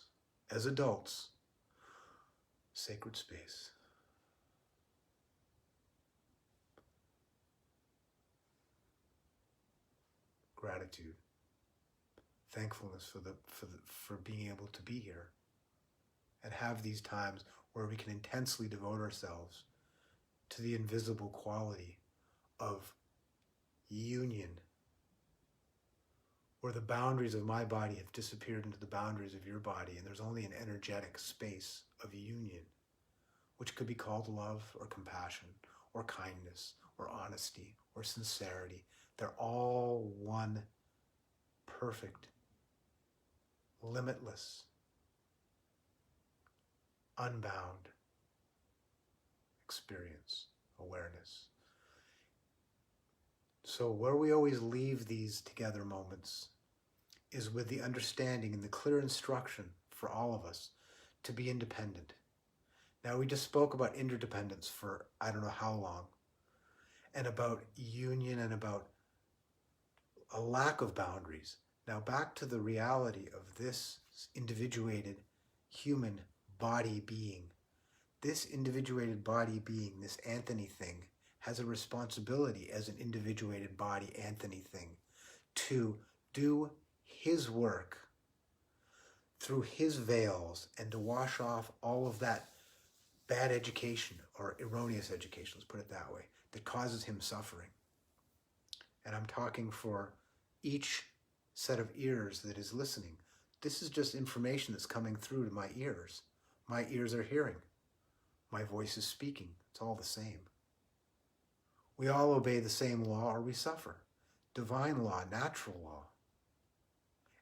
sacred space. Gratitude. Thankfulness for being able to be here and have these times where we can intensely devote ourselves to the invisible quality of union, where the boundaries of my body have disappeared into the boundaries of your body, and there's only an energetic space of union, which could be called love or compassion or kindness or honesty or sincerity. They're all one perfect, limitless, unbound experience, awareness. So where we always leave these together moments is with the understanding and the clear instruction for all of us to be independent. Now, we just spoke about interdependence for I don't know how long, and about union and about a lack of boundaries. Now back to the reality of this individuated human body being. This individuated body being, this Anthony thing, has a responsibility as an individuated body Anthony thing to do his work through his veils and to wash off all of that bad education or erroneous education, let's put it that way, that causes him suffering. And I'm talking for each set of ears that is listening. This is just information that's coming through to my ears. My ears are hearing. My voice is speaking. It's all the same. We all obey the same law or we suffer. Divine law, natural law.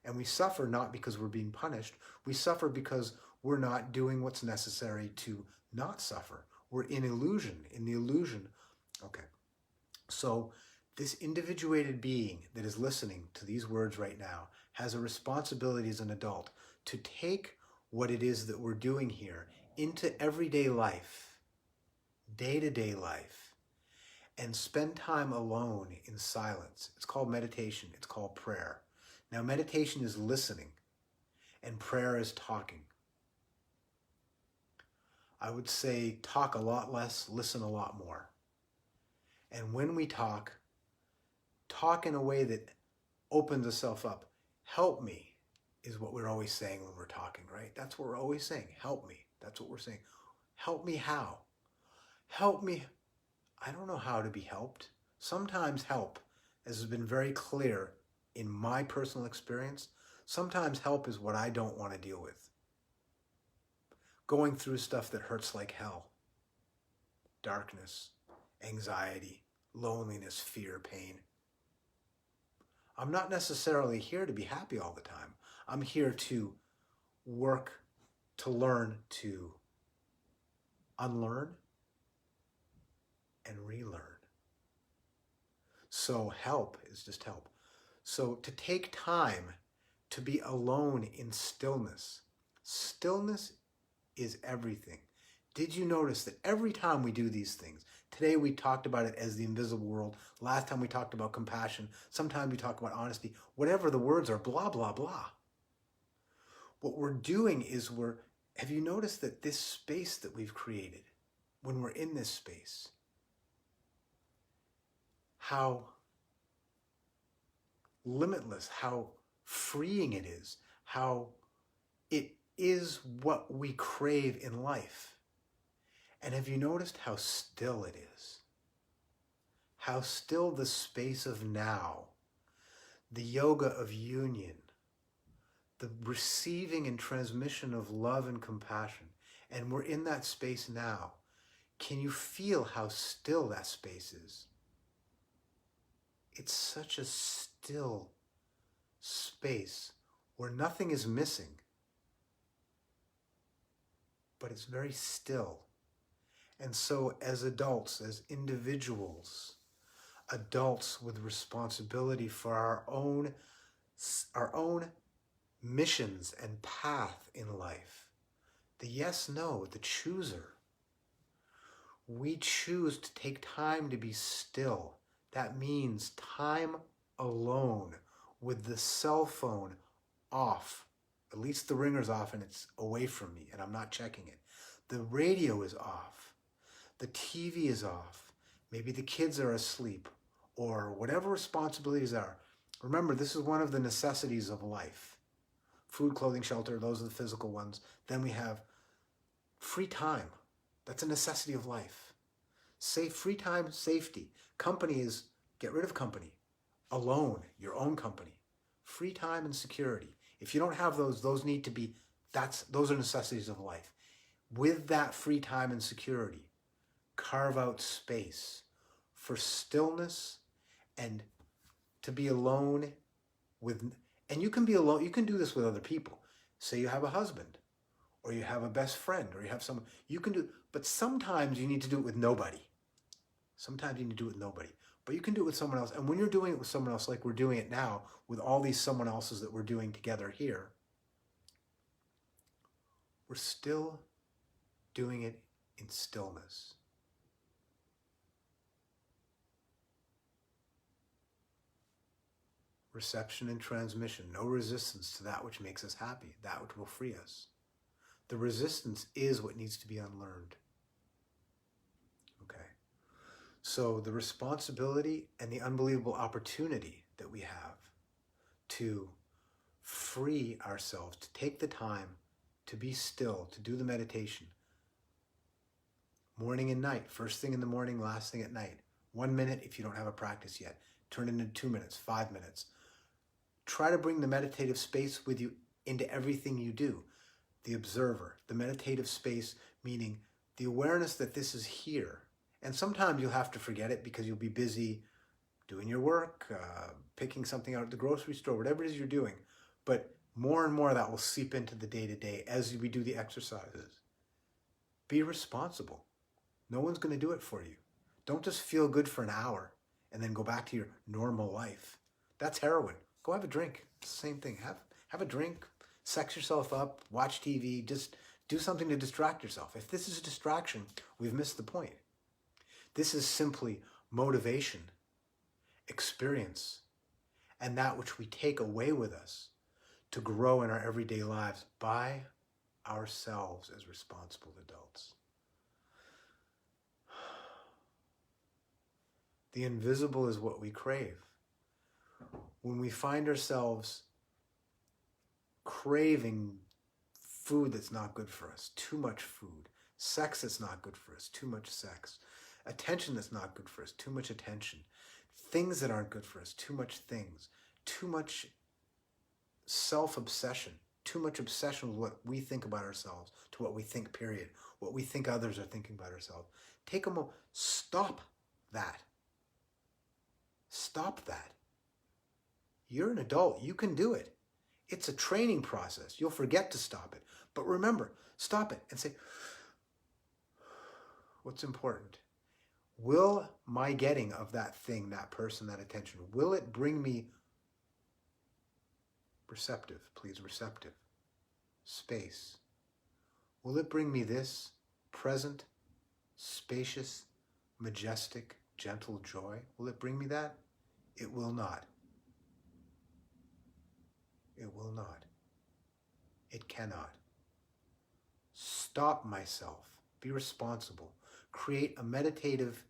And we suffer not because we're being punished. We suffer because we're not doing what's necessary to not suffer. We're in illusion, in the illusion. Okay. So this individuated being that is listening to these words right now has a responsibility as an adult to take what it is that we're doing here into everyday life, day-to-day life, and spend time alone in silence. It's called meditation. It's called prayer. Now, meditation is listening, and prayer is talking. I would say talk a lot less, listen a lot more. And when we talk in a way that opens itself up. Help me is what we're always saying when we're talking, right? That's what we're always saying. Help me. That's what we're saying. Help me how? Help me. I don't know how to be helped. Sometimes help, as has been very clear in my personal experience, sometimes help is what I don't want to deal with. Going through stuff that hurts like hell. Darkness, anxiety, loneliness, fear, pain. I'm not necessarily here to be happy all the time. I'm here to work, to learn, to unlearn and relearn. So help is just help. So to take time to be alone in stillness. Stillness is everything. Did you notice that every time we do these things, today we talked about it as the invisible world, last time we talked about compassion, sometimes we talk about honesty, whatever the words are, blah, blah, blah. What we're doing is have you noticed that this space that we've created, when we're in this space, how limitless, how freeing it is, how it is what we crave in life. And have you noticed how still it is? How still the space of now, the yoga of union, the receiving and transmission of love and compassion, and we're in that space now. Can you feel how still that space is? It's such a still space where nothing is missing, but it's very still. And so as adults, as individuals, adults with responsibility for our own missions and path in life, the yes, no, the chooser, we choose to take time to be still. That means time alone with the cell phone off. At least the ringer's off and it's away from me and I'm not checking it. The radio is off. The TV is off. Maybe the kids are asleep or whatever responsibilities are. Remember, this is one of the necessities of life. Food, clothing, shelter, those are the physical ones. Then we have free time. That's a necessity of life. Safe, free time, safety. Company is get rid of company. Alone, your own company. Free time and security. If you don't have those need to be, those are necessities of life. With that free time and security, carve out space for stillness and to be alone with, and you can be alone, you can do this with other people. Say you have a husband, or you have a best friend, or you have someone, you can do, but sometimes you need to do it with nobody. Sometimes you need to do it with nobody, but you can do it with someone else. And when you're doing it with someone else, like we're doing it now, with all these someone else's that we're doing together here, we're still doing it in stillness. Reception and transmission, no resistance to that which makes us happy, that which will free us. The resistance is what needs to be unlearned. Okay. So the responsibility and the unbelievable opportunity that we have to free ourselves, to take the time to be still, to do the meditation. Morning and night, first thing in the morning, last thing at night. 1 minute if you don't have a practice yet. Turn it into 2 minutes, 5 minutes. Try to bring the meditative space with you into everything you do. The observer, the meditative space, meaning the awareness that this is here. And sometimes you'll have to forget it because you'll be busy doing your work, picking something out at the grocery store, whatever it is you're doing. But more and more that will seep into the day-to-day as we do the exercises. Be responsible. No one's going to do it for you. Don't just feel good for an hour and then go back to your normal life. That's heroin. Go have a drink. It's the same thing. Have a drink, sex yourself up, watch TV, just do something to distract yourself. If this is a distraction, we've missed the point. This is simply motivation, experience, and that which we take away with us to grow in our everyday lives by ourselves as responsible adults. The invisible is what we crave. When we find ourselves craving food that's not good for us, too much food, sex that's not good for us, too much sex, attention that's not good for us, too much attention, things that aren't good for us, too much things, too much self-obsession, too much obsession with what we think about ourselves, to what we think, period, what we think others are thinking about ourselves. Take a moment. Stop that. Stop that. You're an adult. You can do it. It's a training process. You'll forget to stop it. But remember, stop it and say, what's important? Will my getting of that thing, that person, that attention, will it bring me receptive, please, receptive space? Will it bring me this present, spacious, majestic, gentle joy? Will it bring me that? It will not. It will not. It cannot. Stop myself. Be responsible. Create a meditative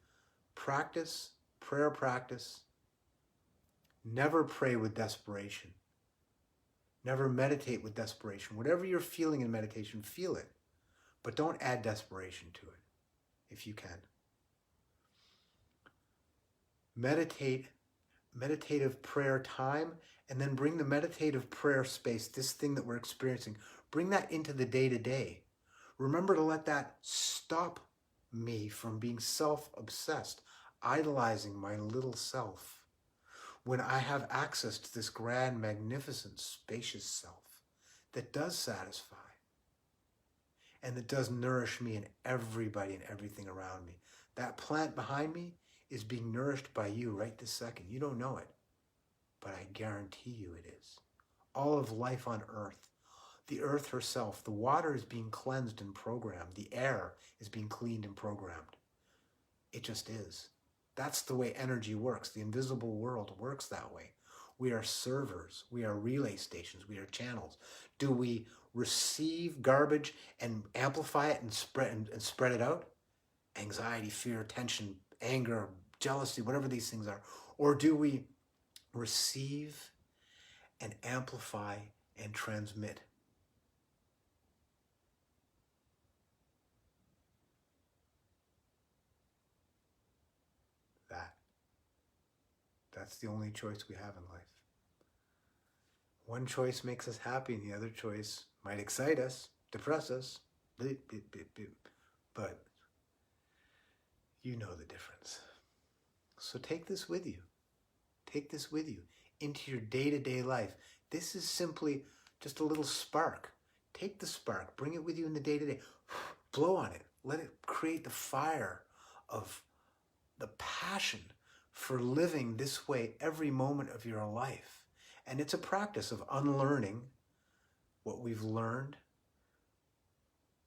practice, prayer practice. Never pray with desperation. Never meditate with desperation. Whatever you're feeling in meditation, feel it. But don't add desperation to it, if you can. Meditative prayer time, and then bring the meditative prayer space, this thing that we're experiencing, bring that into the day-to-day. Remember to let that stop me from being self-obsessed, idolizing my little self, when I have access to this grand, magnificent, spacious self that does satisfy and that does nourish me and everybody and everything around me. That plant behind me is being nourished by you right this second. You don't know it, but I guarantee you it is. All of life on earth, the earth herself, the water is being cleansed and programmed. The air is being cleaned and programmed. It just is. That's the way energy works. The invisible world works that way. We are servers. We are relay stations. We are channels. Do we receive garbage and amplify it and spread it out? Anxiety, fear, tension, anger, jealousy, whatever these things are. Or do we receive and amplify and transmit? That's the only choice we have in life. One choice makes us happy and the other choice might excite us, depress us, but you know the difference. So take this with you. Take this with you into your day-to-day life. This is simply just a little spark. Take the spark, bring it with you in the day-to-day. Blow on it. Let it create the fire of the passion for living this way every moment of your life. And it's a practice of unlearning what we've learned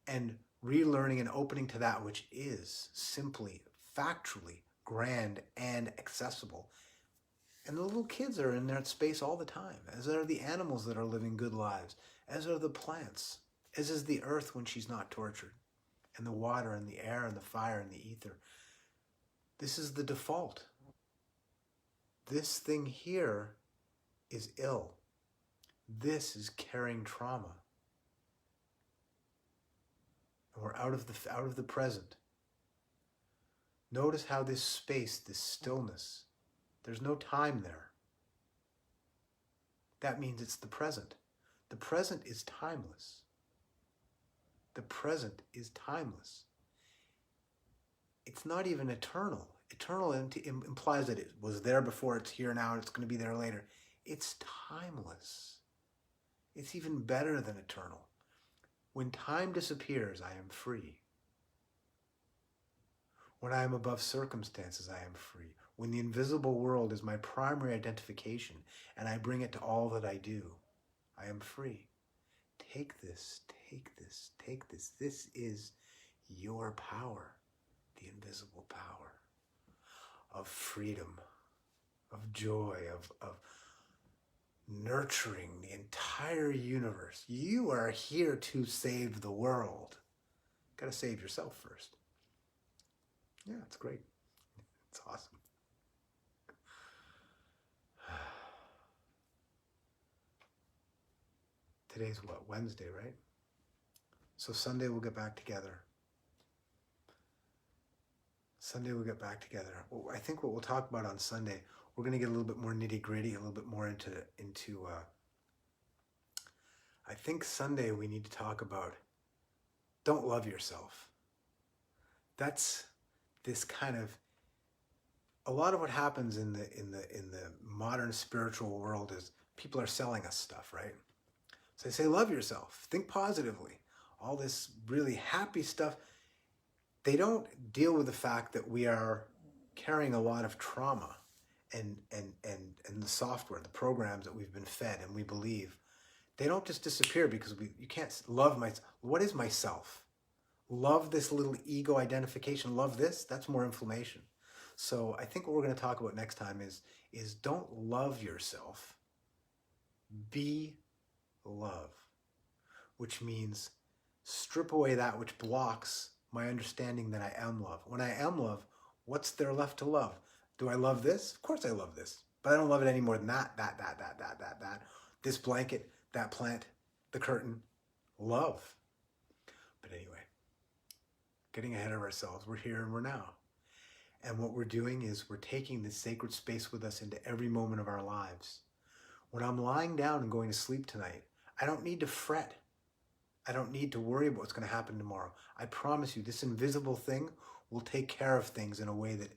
and relearning and opening to that which is simply, factually grand and accessible. And the little kids are in that space all the time, as are the animals that are living good lives, as are the plants, as is the earth when she's not tortured, and the water and the air and the fire and the ether. This is the default. This thing here is ill. This is carrying trauma. And we're out of the present. Notice how this space, this stillness, there's no time there. That means it's the present. The present is timeless. The present is timeless. It's not even eternal. Eternal implies that it was there before, it's here now, and it's going to be there later. It's timeless. It's even better than eternal. When time disappears, I am free. When I am above circumstances, I am free. When the invisible world is my primary identification and I bring it to all that I do, I am free. Take this, take this, take this. This is your power, the invisible power of freedom, of joy, of nurturing the entire universe. You are here to save the world. Got to save yourself first. Yeah, it's great. It's awesome. Today's what? Wednesday, right? So Sunday we'll get back together. Sunday we'll get back together. Well, I think what we'll talk about on Sunday, we're going to get a little bit more nitty gritty, a little bit more into I think Sunday we need to talk about don't love yourself. That's this kind of, a lot of what happens in the modern spiritual world is people are selling us stuff, right? So they say, love yourself, think positively, all this really happy stuff. They don't deal with the fact that we are carrying a lot of trauma and the software, the programs that we've been fed and we believe. They don't just disappear because you can't love myself. What is myself? Love this little ego identification. Love this? That's more inflammation. So I think what we're going to talk about next time is don't love yourself. Be love, which means strip away that which blocks my understanding that I am love. When I am love, what's there left to love? Do I love this? Of course I love this, but I don't love it any more than that. This blanket, that plant, the curtain, love. But anyway, getting ahead of ourselves, we're here and we're now. And what we're doing is we're taking this sacred space with us into every moment of our lives. When I'm lying down and going to sleep tonight, I don't need to fret. I don't need to worry about what's going to happen tomorrow. I promise you, this invisible thing will take care of things in a way that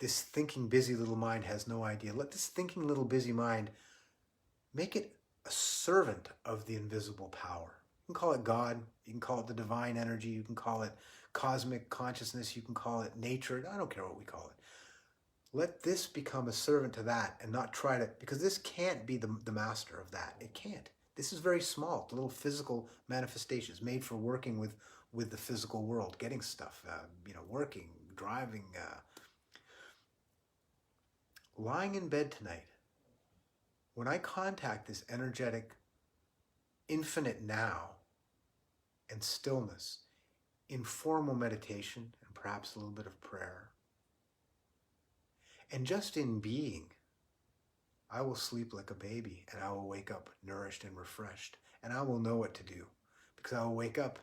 this thinking busy little mind has no idea. Let this thinking little busy mind make it a servant of the invisible power. You can call it God, you can call it the divine energy, you can call it cosmic consciousness, you can call it nature. I don't care what we call it. Let this become a servant to that and not try to, because this can't be the master of that. It can't. This is very small, the little physical manifestations made for working with the physical world, getting stuff, working, driving, lying in bed tonight. When I contact this energetic, infinite now and stillness, informal meditation and perhaps a little bit of prayer, and just in being, I will sleep like a baby and I will wake up nourished and refreshed, and I will know what to do because I will wake up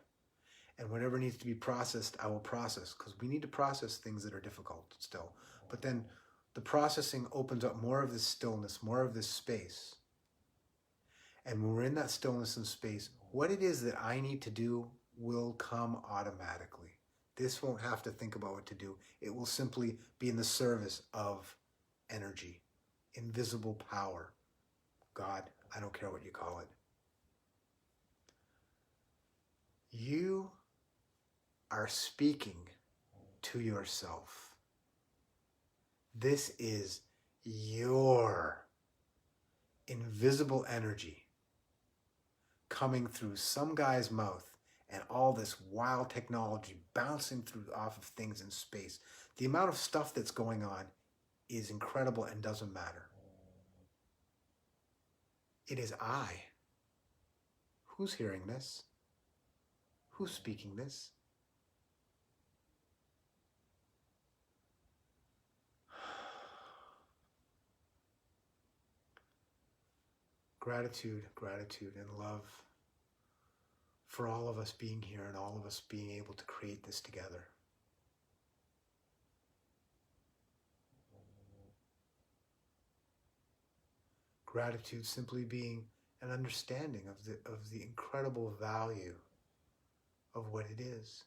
and whatever needs to be processed, I will process, because we need to process things that are difficult still. But then the processing opens up more of this stillness, more of this space. And when we're in that stillness and space, what it is that I need to do will come automatically. This won't have to think about what to do. It will simply be in the service of energy, invisible power, God, I don't care what you call it. You are speaking to yourself. This is your invisible energy coming through some guy's mouth and all this wild technology bouncing through off of things in space. The amount of stuff that's going on is incredible and doesn't matter. It is I. Who's hearing this? Who's speaking this? Gratitude, gratitude, and love for all of us being here and all of us being able to create this together. Gratitude simply being an understanding of the incredible value of what it is.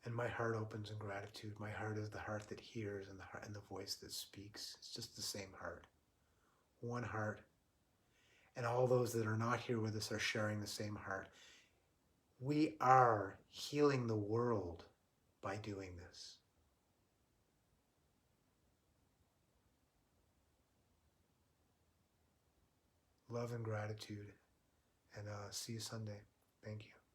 And my heart opens in gratitude. My heart is the heart that hears and the voice that speaks. It's just the same heart. One heart. And all those that are not here with us are sharing the same heart. We are healing the world by doing this. Love and gratitude. And see you Sunday. Thank you.